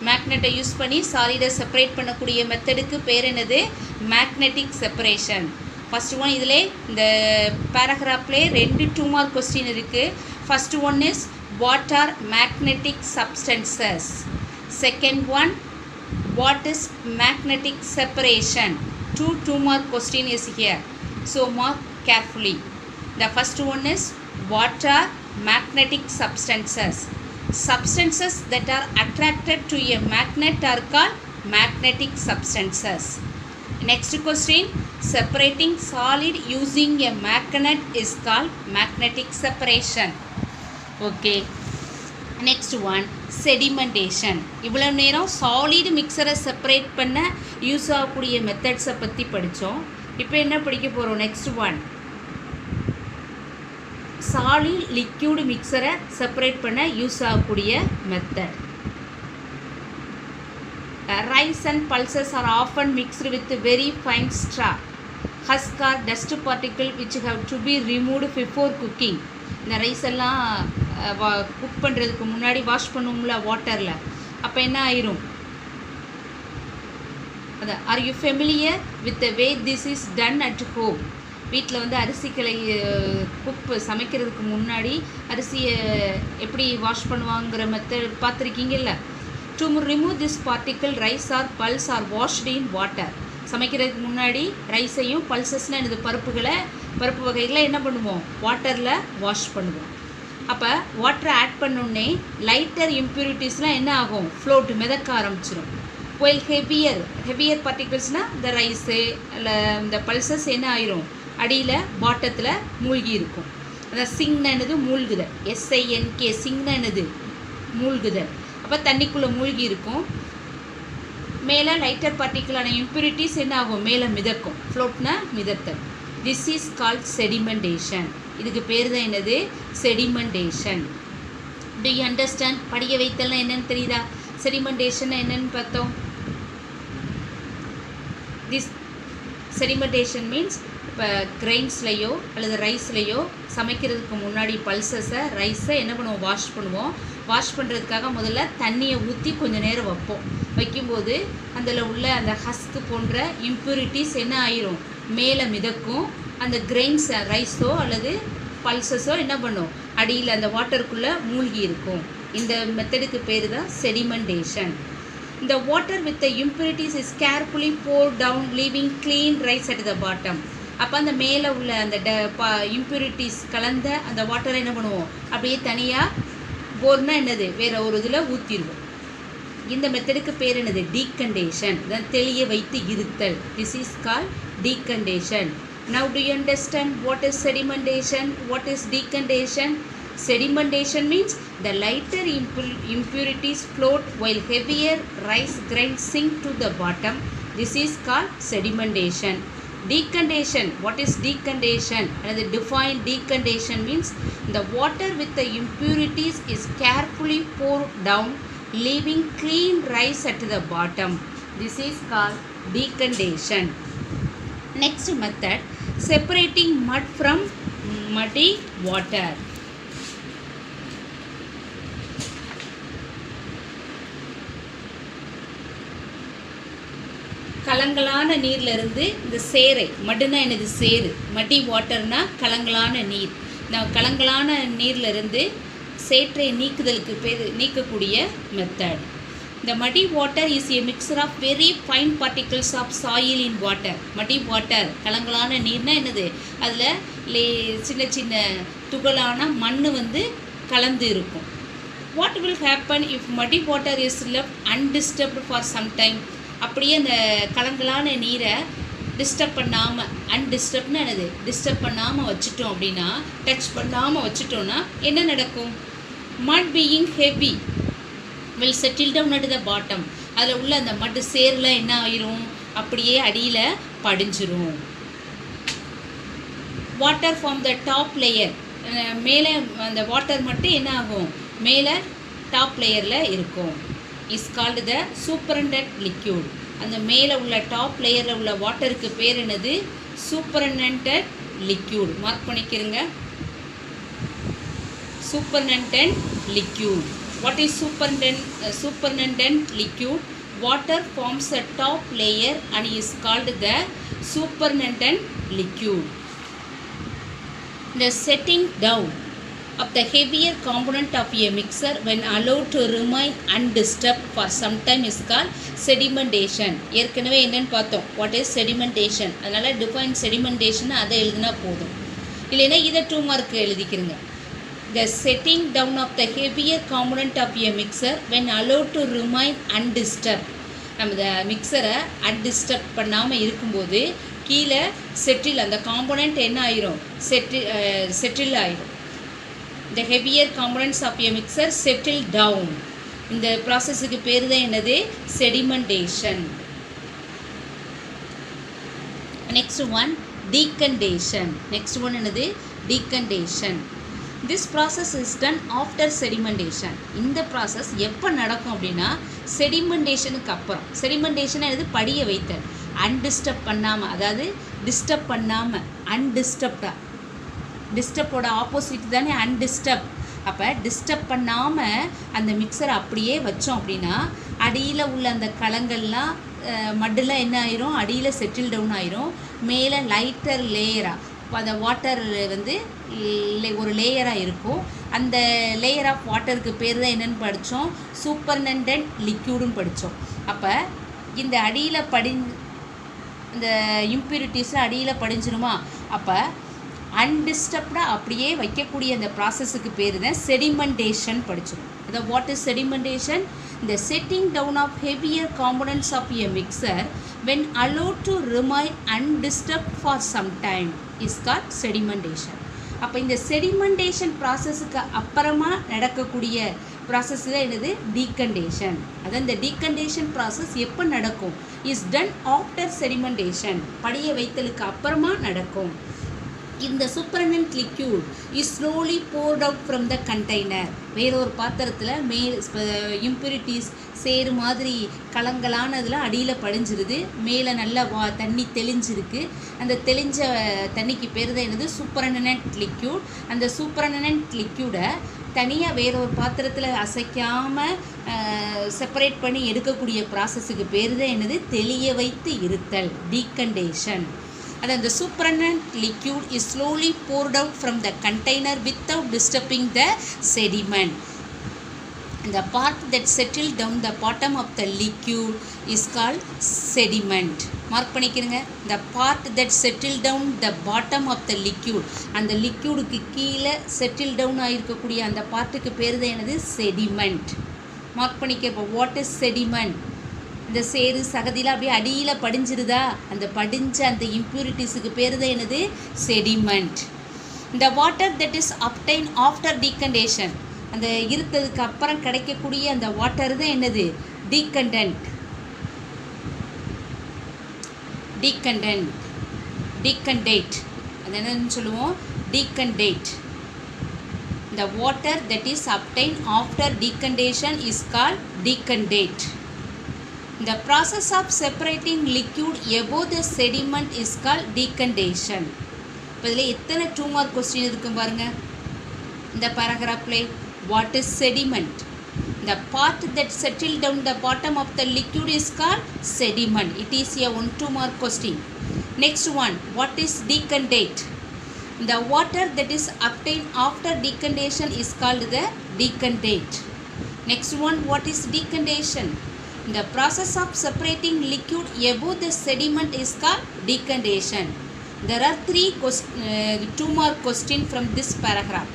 மேக்னெட்டை யூஸ் பண்ணி சாலிடை செப்பரேட் பண்ணக்கூடிய மெத்தடுக்கு பேர் என்னது? Magnetic separation. ஃபஸ்ட் ஒன், இதில் இந்த பேராகிராஃப்லே 2 2 மார்க் கொஸ்டின் இருக்குது. First one is what are magnetic substances. Second one, what is magnetic separation. 2 mark question is here, so mark carefully. The first one is what are magnetic substances. Substances that are attracted to a magnet are called magnetic substances. Next question, separating solid using a magnet is called magnetic separation. Okay. Next one, sedimentation. இவ்வளோ நேரம் solid மிக்சரை separate பண்ண use ஆகக்கூடிய மெத்தட்ஸை பற்றி படித்தோம். இப்போ என்ன படிக்க போகிறோம்? நெக்ஸ்ட் ஒன், சாலிட் லிக்யூட் மிக்சரை செப்பரேட் பண்ண யூஸ் ஆகக்கூடிய method. Rice and pulses are often mixed with very fine straw, husk or dust particle which have to be removed before cooking. இந்த ரைஸ் எல்லாம் குக் பண்ணுறதுக்கு முன்னாடி வாஷ் பண்ணுவோம்ல வாட்டரில், அப்போ என்ன ஆயிரும்? அதான், are you familiar with the way this is done at home. வீட்டில் வந்து அரிசிகளை சமைக்கிறதுக்கு முன்னாடி அரிசியை எப்படி வாஷ் பண்ணுவாங்கிற மெத்தட் பார்த்துருக்கீங்கல்ல. To remove this particle rice or pulse are washed in water. சமைக்கிறதுக்கு முன்னாடி ரைஸையும் பல்சஸ்னால் எனது பருப்பு வகைகளை என்ன பண்ணுவோம்? வாட்டரில் வாஷ் பண்ணுவோம். அப்போ வாட்டரை ஆட் பண்ணோடனே லைட்டர் இம்ப்யூரிட்டிஸ்லாம் என்ன ஆகும்? ஃப்ளோட், மிதக்க ஆரம்பிச்சிடும். ஒயில் ஹெவியர் பார்ட்டிகிள்ஸ்னால் இந்த ரைஸு இல்லை இந்த பல்சஸ் என்ன ஆயிரும்? அடியில் பாட்டத்தில் மூழ்கி இருக்கும். அதான் சிங்னது மூழ்குதல், SINK, சிங்னது மூழ்குதல். அப்போ தண்ணிக்குள்ளே மூழ்கி இருக்கும். மேலே லைட்டர் பார்ட்டிகிளான இம்ப்யூரிட்டிஸ் என்ன ஆகும்? மேலே மிதக்கும். ஃப்ளோட்னா மிதத்தல். This is called sedimentation. இதுக்கு பேர் தான் என்னது? செடிமெண்டேஷன். Do you understand? படிக்க வைத்தல்னா என்னன்னு தெரியுதா? செடிமெண்டேஷன் என்னன்னு பார்த்தோம். திஸ் செடிமெண்டேஷன் மீன்ஸ் இப்போ கிரெயின்ஸ்லையோ அல்லது ரைஸ்லையோ சமைக்கிறதுக்கு முன்னாடி ரைஸை என்ன பண்ணுவோம்? வாஷ் பண்ணுவோம். வாஷ் பண்ணுறதுக்காக முதல்ல தண்ணியை ஊற்றி கொஞ்சம் நேரம் வைக்கும்போது அதில் உள்ள அந்த ஹஸ்க் போன்ற இம்ப்யூரிட்டிஸ் என்ன ஆயிரும்? மேலே மிதக்கும். அந்த கிரெயின்ஸ் ரைஸோ அல்லது பல்சஸோ என்ன பண்ணும்? அடியில் அந்த வாட்டருக்குள்ளே மூழ்கி இருக்கும். இந்த மெத்தடுக்கு பேர் தான் செடிமெண்டேஷன். இந்த water with the impurities is carefully pour down leaving clean rice at the bottom. அப்போ அந்த மேலே உள்ள அந்த இம்ப்யூரிட்டிஸ் கலந்த அந்த வாட்டரை என்ன பண்ணுவோம்? அப்படியே தனியாக போர்னா என்னது? வேறு ஒரு இதில் ஊற்றிடுவோம். இந்த மெத்தடுக்கு பேர் என்னது? டீகண்டேஷன். தான் தெளிய வைத்து இருத்தல். This is call decantation. Now do you understand what is sedimentation? What is decantation? Sedimentation means the lighter impurities float while heavier rice grains sink to the bottom. This is called sedimentation. Decantation. What is decantation? Another defined decantation means the water with the impurities is carefully poured down, leaving clean rice at the bottom. This is called decantation. Next method, separating mud from muddy water. கலங்கலான நீர்லேருந்து இந்த சேரை, மடுனா என்னது? சேரு. மடி வாட்டர்னா கலங்கலான நீர். இந்த கலங்கலான நீர்லேருந்து சேற்றை நீக்கக்கூடிய method. The muddy water is a mixture of very fine particles of soil in water. Muddy water, கலங்கலான நீர்னா என்னது? அதில் சின்ன சின்ன துகளான மண் வந்து கலந்து இருக்கும். What will happen if muddy water is left undisturbed for some time? அப்படியே அந்த கலங்கலான நீரை டிஸ்டர்ப் பண்ணாமல், அன்டிஸ்டர்ப்னு என்னது? டிஸ்டர்ப் பண்ணாமல் வச்சுட்டோம் அப்படின்னா, டச் பண்ணாமல் வச்சுட்டோன்னா என்ன நடக்கும்? Mud being heavy will settle down at the bottom. அதில் உள்ள அந்த மட்டு சேரில் என்ன ஆயிரும், அப்படியே அடியில் படிஞ்சிரும். Water from the top layer, மேலே அந்த வாட்டர் மட்டும் என்ன ஆகும், மேலே டாப் லேயரில் இருக்கும். Is called the supernatant liquid. அந்த மேலே உள்ள டாப் லேயரில் உள்ள வாட்டருக்கு பேர் என்னது, சூப்பரண்டன்ட் லிக்யூட். மார்க் பண்ணிக்கிறங்க, supernatant liquid. What is supernatant liquid? Water forms a top layer and is called the supernatant liquid. The setting down of the heavier component of a mixer when allowed to remain undisturbed for some time is called sedimentation. ஏற்கனவே என்னன்னு பார்த்தோம், what is sedimentation. அதனால define sedimentation அதை எழுதினா போதும், இல்லைன்னா இதை 2 mark எழுதிக்கிறங்க. The setting down of the heavier component of a mixer when allowed to remain undisturbed. நம்ம இந்த மிக்சரை அன்டிஸ்டர்ப் பண்ணாமல் இருக்கும்போது கீழே செட்டில் அந்த காம்போனண்ட் என்ன ஆயிரும், செட்டில் ஆயிரும். The heavier components of a mixer settle down. இந்த ப்ராசஸுக்கு பேர் தான் என்னது, sedimentation. Next one, decantation. Next one என்னது, decantation. This process is done after sedimentation. இந்த ப்ராசஸ் எப்போ நடக்கும் அப்படின்னா செடிமெண்டேஷனுக்கு அப்புறம். செடிமெண்டேஷன் என்னது, படிய வைத்தல். அன்டிஸ்டர்ப் பண்ணாமல், அதாவது டிஸ்டர்ப் பண்ணாமல், அன்டிஸ்டர்ப்டாக. டிஸ்டர்போட ஆப்போசிட் தானே அன்டிஸ்டர்ப். அப்போ டிஸ்டர்ப் பண்ணாமல் அந்த மிக்சரை அப்படியே வச்சோம் அப்படின்னா அடியில் உள்ள அந்த களங்கள்லாம் மட்டில் என்ன ஆயிரும், அடியில் செட்டில் டவுன் ஆயிரும். மேலே லைட்டர் லேயராக அந்த வாட்டர் வந்து ஒரு லேயராக இருக்கும். அந்த லேயர் ஆஃப் வாட்டருக்கு பேர் தான் என்னென்னு படித்தோம், சூப்பர்னண்டன்ட் லிக்யூடுன்னு படித்தோம். அப்போ இந்த அடியில் இந்த இம்ப்யூரிட்டிஸில் அடியில் படிஞ்சிருமா, அப்போ அன்டிஸ்டர்ப்டாக அப்படியே வைக்கக்கூடிய அந்த ப்ராசஸுக்கு பேர் தான் செடிமெண்டேஷன் படிச்சிடும். அதாவது what is sedimentation? The setting down of heavier components of a mixer when allowed to remain undisturbed for some time is called sedimentation. அப்போ இந்த செடிமெண்டேஷன் ப்ராசஸுக்கு அப்புறமா நடக்கக்கூடிய ப்ராசஸ் தான் என்னது, டீகண்டேஷன். அதான் இந்த டீகண்டேஷன் ப்ராசஸ் எப்போ நடக்கும், இஸ் டன் ஆஃப்டர் செடிமெண்டேஷன், படிய வைத்தலுக்கு அப்புறமா நடக்கும். இந்த superintendent liquid is slowly poured out from the container. வேறொரு பாத்திரத்தில் இம்ப்யூரிட்டிஸ் சேரு மாதிரி கலங்கலானதில் அடியில் படிஞ்சிருது, மேலே நல்லா தண்ணி தெளிஞ்சிருக்கு. அந்த தெளிஞ்ச தண்ணிக்கு பேர் தான் என்னது, சூப்பரண்டன்ட் லிக்யூட். அந்த சூப்பரண்டன்ட் லிக்யூடை தனியாக வேறொரு பாத்திரத்தில் அசைக்காமல் செப்பரேட் பண்ணி எடுக்கக்கூடிய ப்ராசஸுக்கு பேர் தான் என்னது, தெளிய வைத்து இருத்தல், டீகண்டேஷன். And the supernatant liquid is slowly poured out from the container without disturbing the sediment. The part that settled down the bottom of the liquid is called sediment. Mark பண்ணிக்கிறங்க, the part that settled down the bottom of the liquid. அந்த லிக்யூடுக்கு கீழே settle down ஆகிருக்கக்கூடிய அந்த பார்ட்டுக்கு பேர் தான் என்னது, sediment. Mark பண்ணிக்க. இப்போ what is sediment? இந்த சேரு சகதியில் அப்படியே அடியில் படிஞ்சிருதா, அந்த படிஞ்ச அந்த இம்ப்யூரிட்டிஸுக்கு பேர் தான் என்னது, செடிமெண்ட். இந்த water that is obtain after decantation, அந்த இருத்ததுக்கு அப்புறம் கிடைக்கக்கூடிய அந்த வாட்டர் தான் என்னது, டீகண்டன்ட். டீகண்டேட் அது என்னன்னு சொல்லுவோம், டீகண்டேட். The water that is obtained after decantation is called decandate. The process of separating liquid above the sediment is called decantation. இப்போ இதில் எத்தனை 2 மார்க் கொஸ்டின் இருக்கும் பாருங்க. இந்த பேராகிராஃபில் what is sediment? The part that settled down the bottom of the liquid is called sediment. It is a 1-2 mark question. Next one, what is decandate? The water that is obtained after decantation is called the decandate. Next one, what is decantation? The process of separating liquid above the sediment is called decantation. There are 2 mark question from this paragraph.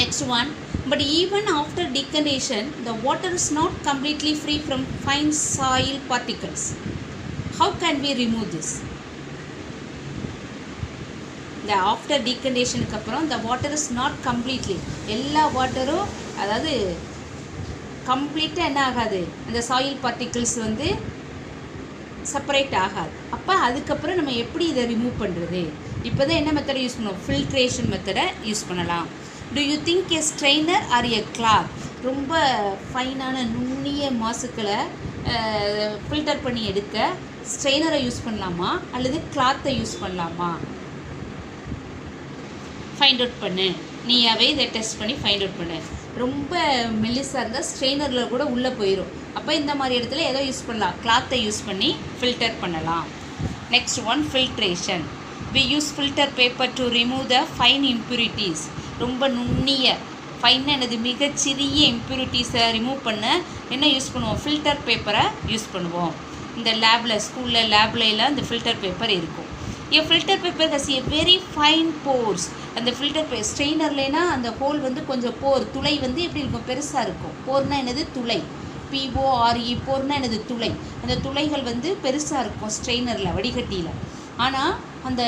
Next one, but even after decantation, the water is not completely free from fine soil particles. How can we remove this? The after decantation அப்புறம் the water is not completely, எல்லா வாட்டரும் அதாவது கம்ப்ளீட்டாக என்ன ஆகாது, அந்த soil particles வந்து separate ஆகாது. அப்போ அதுக்கப்புறம் நம்ம எப்படி இதை ரிமூவ் பண்ணுறது? இப்போ தான் என்ன மெத்தடை யூஸ் பண்ணுவோம்? ஃபில்ட்ரேஷன் மெத்தடை யூஸ் பண்ணலாம். Do you think a strainer or a cloth? ரொம்ப ஃபைனான நுண்ணிய மாசுக்களை ஃபில்டர் பண்ணி எடுக்க ஸ்ட்ரெயினரை யூஸ் பண்ணலாமா அல்லது கிளாத்தை யூஸ் பண்ணலாமா? ஃபைண்ட் அவுட் பண்ணு. நீயாவே இதை டெஸ்ட் பண்ணி ஃபைண்ட் அவுட் பண்ணு. ரொம்ப மெல்லிஸாக இருந்தால் ஸ்ட்ரெயினரில் கூட உள்ளே போயிடும். அப்போ இந்த மாதிரி இடத்துல எதோ யூஸ் பண்ணலாம், கிளாத்தை யூஸ் பண்ணி ஃபில்டர் பண்ணலாம். Next one, filtration. We use filter paper to remove the fine impurities. ரொம்ப நுண்ணிய ஃபைனாக எனது மிகச்சிறிய இம்ப்யூரிட்டிஸை ரிமூவ் பண்ண என்ன யூஸ் பண்ணுவோம்? ஃபில்டர் பேப்பரை யூஸ் பண்ணுவோம். இந்த லேபில், ஸ்கூலில் லேப்லாம் இந்த ஃபில்டர் பேப்பர் இருக்கும். A filter paper has a very fine pores. அந்த ஃபில்டர் ஸ்ட்ரெயினர்லேனா அந்த ஹோல் வந்து கொஞ்சம் போர், துளை வந்து எப்படி இருக்கும்? பெருசாக இருக்கும். போர்னா என்னது? துளை. PORE, போர்னா என்னது? துளை. அந்த துளைகள் வந்து பெருசாக இருக்கும் ஸ்ட்ரெயினரில், வடிகட்டியில். ஆனால் அந்த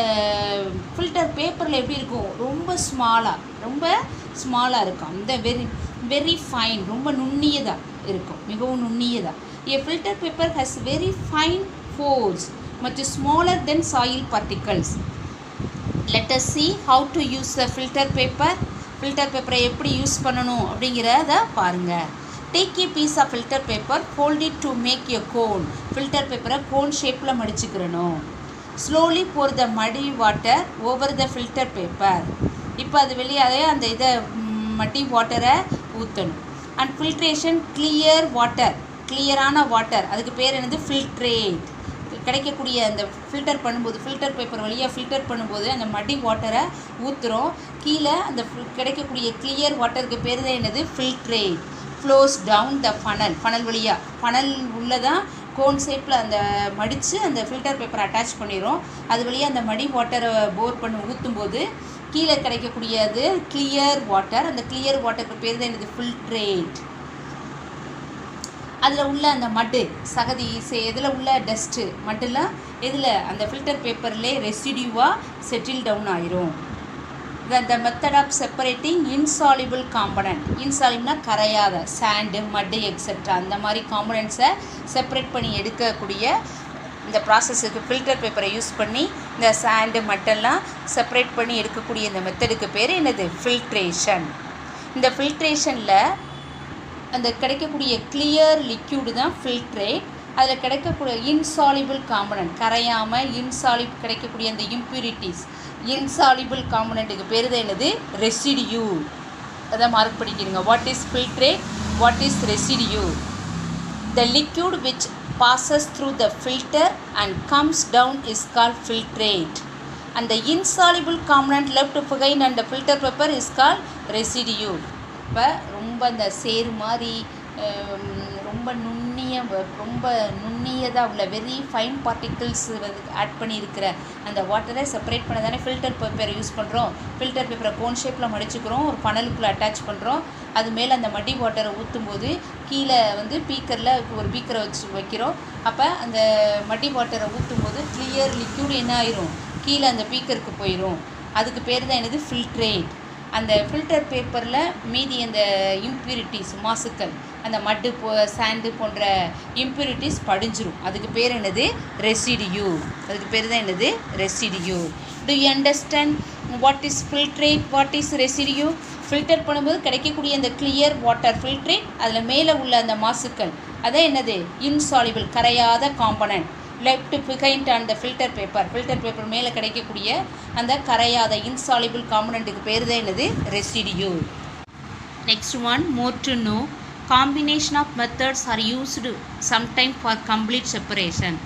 ஃபில்டர் பேப்பரில் எப்படி இருக்கும்? ரொம்ப ஸ்மாலாக இருக்கும். அந்த வெரி ஃபைன், ரொம்ப நுண்ணியதாக இருக்கும், மிகவும் நுண்ணியதாக. A filter paper has very fine pores, much smaller than soil particles. Let us see how to use the filter paper. Filter paper எப்படி யூஸ் பண்ணணும் அப்படிங்கிறத பாருங்கள். Take a piece of filter paper, fold it to make a cone. Filter paper cone ஷேப்பில் மடிச்சுக்கிறணும். Slowly pour the muddy water over the filter paper. இப்போ அது வெளியே அந்த இதை மட்டி வாட்டரை ஊற்றணும். And filtration, clear water, கிளியரான வாட்டர், அதுக்கு பேர் என்னது? ஃபில்ட்ரேட். கிடைக்கக்கூடிய அந்த ஃபில்டர் பண்ணும்போது, ஃபில்டர் பேப்பர் வழியாக ஃபில்டர் பண்ணும்போது அந்த மடி வாட்டரை ஊற்றுறோம். கீழே அந்த கிடைக்கக்கூடிய கிளியர் வாட்டருக்கு பேர் தான் என்னது? Filtrate. Flows down the funnel வழியாக, ஃபனல் உள்ளதான் கோன் ஷேப்பில் அந்த மடித்து அந்த ஃபில்டர் பேப்பரை அட்டாச் பண்ணிடும். அது வழியாக அந்த மடி வாட்டரை போர் பண்ணி ஊற்றும்போது கீழே கிடைக்கக்கூடியது கிளியர் வாட்டர். அந்த கிளியர் வாட்டருக்கு பேர் தான் என்னது? ஃபில்ட்ரேட். அதில் உள்ள அந்த மட்டு, சகதி, இதில் உள்ள டஸ்ட்டு மட்டும்லாம் இதில் அந்த ஃபில்டர் பேப்பர்லே ரெசிடியூவாக செட்டில் டவுன் ஆயிரும். The method of separating insoluble component. இன்சாலிபிள்னா கரையாத, சாண்டு, மட்டு எக்ஸெட்ரா, அந்த மாதிரி காம்பனண்ட்ஸை செப்பரேட் பண்ணி எடுக்கக்கூடிய இந்த ப்ராசஸுக்கு ஃபில்டர் பேப்பரை யூஸ் பண்ணி இந்த சாண்டு மட்டெல்லாம் செப்பரேட் பண்ணி எடுக்கக்கூடிய இந்த மெத்தடுக்கு பேர் என்னது? ஃபில்ட்ரேஷன். இந்த ஃபில்ட்ரேஷனில் அந்த கிடைக்கக்கூடிய கிளியர் லிக்யூடு தான் ஃபில்ட்ரேட். அதில் கிடைக்கக்கூடிய இன்சாலிபிள் காம்பனண்ட், கரையாமல் கிடைக்கக்கூடிய அந்த இம்ப்யூரிட்டிஸ், இன்சாலிபிள் காம்பனண்ட்டுக்கு பேர் தான் என்னது? ரெசிடியூ. அதை மார்க் பண்ணிக்கிறீங்க. What is filtrate? What is residue? The liquid which passes through the filter and comes down is called filtrate. And the insoluble component left behind on the filter paper is called residue. இப்போ ரொம்ப அந்த சேரு மாதிரி ரொம்ப நுண்ணியதாக உள்ள very fine particles வந்து add பண்ணியிருக்கிற அந்த வாட்டரை செப்பரேட் பண்ண தானே ஃபில்டர் பேப்பரை யூஸ் பண்ணுறோம். ஃபில்டர் பேப்பரை கோன் ஷேப்பில் மடிச்சுக்கிறோம், ஒரு பனலுக்குள்ளே அட்டாச் பண்ணுறோம். அது மேலே அந்த மடி வாட்டரை ஊற்றும்போது கீழே வந்து ஒரு பீக்கரை வைக்கிறோம். அப்போ அந்த மடி வாட்டரை ஊற்றும்போது கிளியர் லிக்யூட் என்ன ஆயிரும்? கீழே அந்த பீக்கருக்கு போயிடும். அதுக்கு பேர் தான் என்னது? ஃபில்ட்ரேட். அந்த ஃபில்டர் பேப்பரில் மீதி அந்த இம்ப்யூரிட்டிஸ், மாசுக்கள், அந்த மட்டு சாண்டு போன்ற இம்ப்யூரிட்டிஸ் படிஞ்சிரும். அதுக்கு பேர் என்னது? ரெசிடியூ. அதுக்கு பேர் தான் என்னது? Residue. To you understand what is filtrate, what is residue? Filter பண்ணும்போது கிடைக்கக்கூடிய அந்த கிளியர் வாட்டர் ஃபில்ட்ரேட், அதில் மேலே உள்ள அந்த மாசுக்கள் அதான் என்னது? இன்சாலிபிள், கரையாத component left behind on the filter paper. Filter paper மேலே கிடைக்கக்கூடிய அந்த கரையாத இன்சாலிபிள் காம்பனண்ட்டுக்கு பேர் தான் என்னது? Residue. Next one, more to know. Combination of methods are used sometime for complete separation.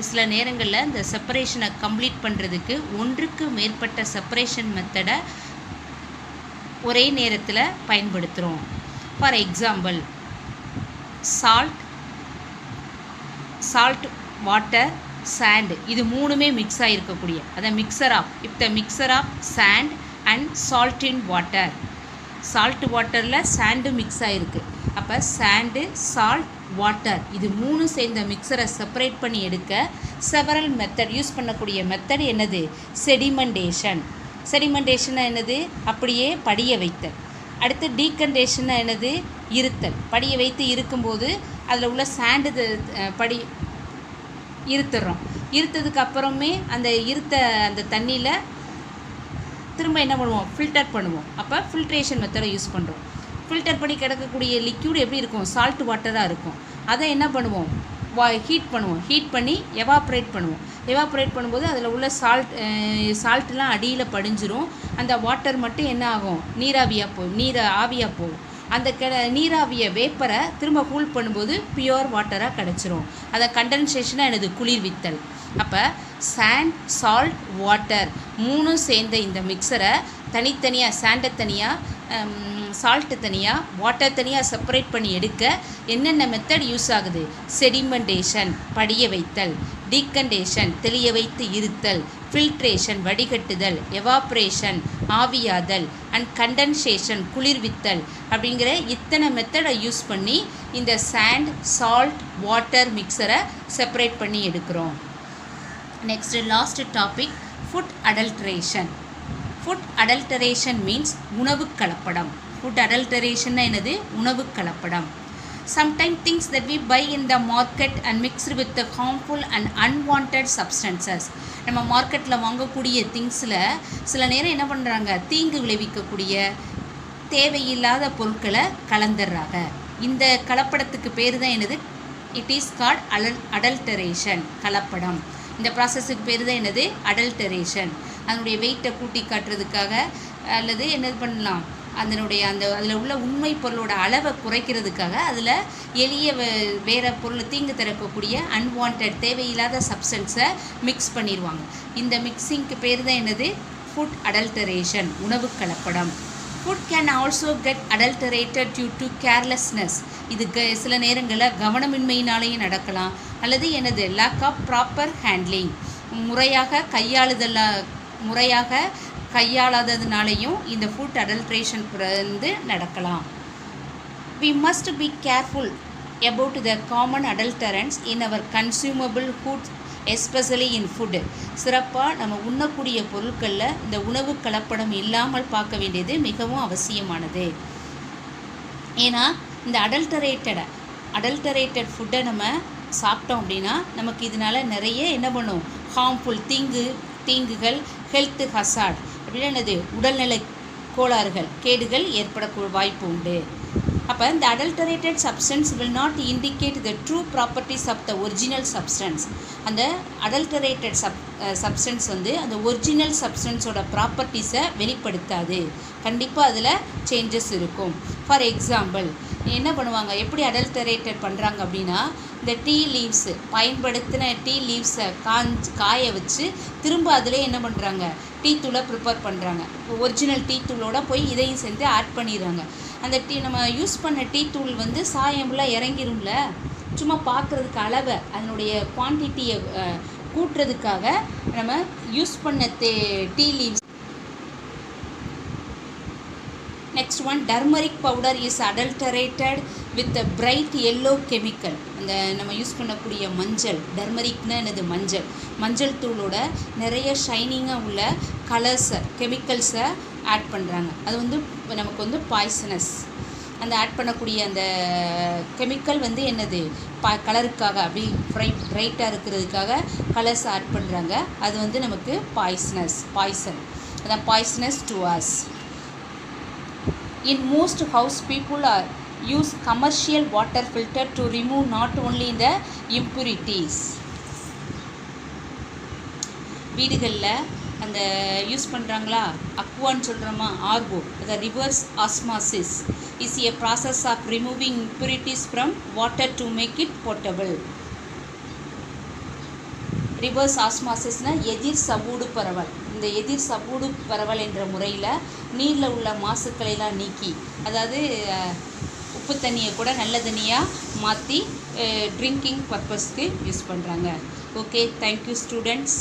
சில நேரங்களில் இந்த செப்பரேஷனை கம்ப்ளீட் பண்ணுறதுக்கு ஒன்றுக்கு மேற்பட்ட செப்பரேஷன் மெத்தடை ஒரே நேரத்தில் பயன்படுத்துகிறோம். For example, salt, water, sand, இது மூணுமே மிக்ஸ் ஆகிருக்கக்கூடிய அதை mixture of sand and salt in water. Salt வாட்டரில் சாண்டு மிக்ஸ் ஆகிருக்கு. அப்போ சாண்டு, சால்ட், வாட்டர், இது மூணு சேர்ந்த மிக்சரை செப்பரேட் பண்ணி எடுக்க செவரல் மெத்தட் யூஸ் பண்ணக்கூடிய மெத்தட் என்னது? செடிமெண்டேஷன். செடிமெண்டேஷன் என்னது? அப்படியே படிய வைத்தல். அடுத்து டீகண்டேஷன் என்னது, இருத்தல். படியை வைத்து இருக்கும்போது அதில் உள்ள சாண்டு படி இருத்துறோம். இருத்ததுக்கு அப்புறமே அந்த அந்த தண்ணியில் திரும்ப என்ன பண்ணுவோம், ஃபில்டர் பண்ணுவோம். அப்போ ஃபில்ட்ரேஷன் மெத்தடை யூஸ் பண்ணுறோம். ஃபில்டர் பண்ணி கிடக்கக்கூடிய லிக்யூட் எப்படி இருக்கும், சால்ட் வாட்டராக இருக்கும். அதை என்ன பண்ணுவோம், ஹீட் பண்ணுவோம். ஹீட் பண்ணி எவாப்ரேட் பண்ணுவோம். எவாப்ரேட் பண்ணும்போது அதில் உள்ள சால்ட்லாம் அடியில் படிஞ்சிரும். அந்த வாட்டர் மட்டும் என்ன ஆகும், ஆவியாக போகும். அந்த நீராவிய வேப்பரை திரும்ப கூல் பண்ணும்போது பியூர் வாட்டராக கிடச்சிரும். அதை கண்டென்சேஷனாக என்னது, குளிர்வித்தல். அப்போ சாண்ட், சால்ட், வாட்டர் மூணும் சேர்ந்த இந்த மிக்சரை தனித்தனியாக, சாண்டை தனியாக, சால்ட்டு தனியாக, வாட்டர் தனியாக செப்பரேட் பண்ணி எடுக்க என்னென்ன மெத்தட் யூஸ் ஆகுது, செடிமெண்டேஷன் படிய வைத்தல், டீகண்டேஷன் தெளிய வைத்து இருத்தல், ஃபில்ட்ரேஷன் வடிகட்டுதல், எவாப்ரேஷன் ஆவியாதல், அண்ட் கண்டென்சேஷன் குளிர்வித்தல் அப்படிங்கிற இத்தனை மெத்தடை யூஸ் பண்ணி இந்த சாண்ட், சால்ட், வாட்டர் மிக்சரை செப்பரேட் பண்ணி எடுக்கிறோம். Next last topic, food adulteration. Food adulteration means உணவு கலப்படம். ஃபுட் அடல்ட்ரேஷன் என்னது, உணவு கலப்படம். Sometimes things that we buy in the market and mixed with the harmful and unwanted substances. நம்ம மார்க்கெட்டில் வாங்கக்கூடிய திங்ஸில் சில நேரம் என்ன பண்ணுறாங்க, தீங்கு விளைவிக்கக்கூடிய தேவையில்லாத பொருட்களை கலந்துடுறாங்க. இந்த கலப்படத்துக்கு பேர் தான் என்னது, இட் இஸ் கால்ட் அடல்டரேஷன், கலப்படம். இந்த ப்ராசஸுக்கு பேர் தான் என்னது, அடல்டரேஷன். அதனுடைய வெயிட்டை கூட்டி காட்டுறதுக்காக அல்லது என்னது பண்ணலாம், அதில் உள்ள உண்மை பொருளோட அளவை குறைக்கிறதுக்காக அதில் எளிய வேறு பொருள் தீங்கு தரக்கூடிய அன்வான்ட் தேவையில்லாத சப்ஸ்டன்ஸை மிக்ஸ் பண்ணிடுவாங்க. இந்த மிக்சிங்க்கு பேர் தான் என்னது, ஃபுட் அடல்டரேஷன், உணவு கலப்படம். Food can also get adulterated due to carelessness. இது சில நேரங்களில் கவனமின்மையினாலேயும் நடக்கலாம். அல்லது என்னது, லேக் ஆஃப் ப்ராப்பர் ஹேண்ட்லிங், முறையாக கையாளாததுனாலையும் இந்த ஃபுட் அடல்ட்ரேஷன் வந்து நடக்கலாம். We must be careful about the common adulterants in our consumable foods, especially in food. சிறப்பாக நம்ம உண்ணக்கூடிய பொருட்களில் இந்த உணவு கலப்படம் இல்லாமல் பார்க்க வேண்டியது மிகவும் அவசியமானது. ஏன்னா இந்த அடல்டரேட்டட் ஃபுட்டை நம்ம சாப்பிட்டோம் அப்படின்னா நமக்கு இதனால் நிறைய என்ன பண்ணும், ஹார்ம்ஃபுல் தீங்குகள், ஹெல்த் ஹசார்ட் அப்படின்னா என்னது, உடல்நல கோளாறுகள், கேடுகள் ஏற்படக்கூடிய வாய்ப்பு உண்டு. அப்போ இந்த adulterated substance will not indicate the true properties of the original substance. அந்த அடல்டரேட்டட் சப்ஸ்டன்ஸ் வந்து அந்த ஒரிஜினல் சப்ஸ்டன்ஸோட ப்ராப்பர்ட்டிஸை வெளிப்படுத்தாது. கண்டிப்பாக அதில் சேஞ்சஸ் இருக்கும். ஃபார் எக்ஸாம்பிள் என்ன பண்ணுவாங்க, எப்படி அடல்டரேட்டட் பண்ணுறாங்க அப்படின்னா, இந்த டீ லீவ்ஸு பயன்படுத்தின டீ லீவ்ஸை காய வச்சு திரும்ப அதிலே என்ன பண்ணுறாங்க, டீ தூளை ப்ரிப்பேர் பண்ணுறாங்க. ஒரிஜினல் டீ தூளோட போய் இதையும் சேர்ந்து ஆட் பண்ணிடுறாங்க. அந்த நம்ம யூஸ் பண்ண டீ தூள் வந்து சாயம்லாம் இறங்கிரும்ல, சும்மா பார்க்குறதுக்கு அளவை அதனுடைய குவான்டிட்டியை கூட்டுறதுக்காக நம்ம யூஸ் பண்ண tea leaves. Next one, turmeric powder is adulterated with a bright yellow chemical. அந்த நம்ம யூஸ் பண்ணக்கூடிய மஞ்சள், டர்மரிக்னா என்னது, மஞ்சள் தூளோட நிறைய ஷைனிங்காக உள்ள கலர்ஸை, கெமிக்கல்ஸை ஆட் பண்ணுறாங்க. அது வந்து நமக்கு வந்து பாய்சனஸ். அந்த ஆட் பண்ணக்கூடிய அந்த கெமிக்கல் வந்து என்னது, கலருக்காக அப்படி பிரைட்டாக இருக்கிறதுக்காக கலர்ஸ் ஆட் பண்ணுறாங்க. அது வந்து நமக்கு பாய்சன். அதான் poisonous to us. In most house, people use commercial water filter to remove not only the impurities. வீடுகளில் அந்த யூஸ் பண்ணுறாங்களா, அக்வான்னு சொல்கிறோமா, ஆர்கோ, the reverse osmosis is a process of removing impurities from water to make it potable. Reverse ஆஸ்மாசிஸ்னால் எதிர் சவ்வூடு பரவல். இந்த எதிர் சவ்வூடு பரவல் என்ற முறையில் நீரில் உள்ள மாசுக்களெல்லாம் நீக்கி, அதாவது உப்பு தண்ணியை கூட நல்ல தண்ணியாக மாற்றி ட்ரிங்கிங் பர்பஸ்க்கு யூஸ் பண்ணுறாங்க. Okay, thank you students.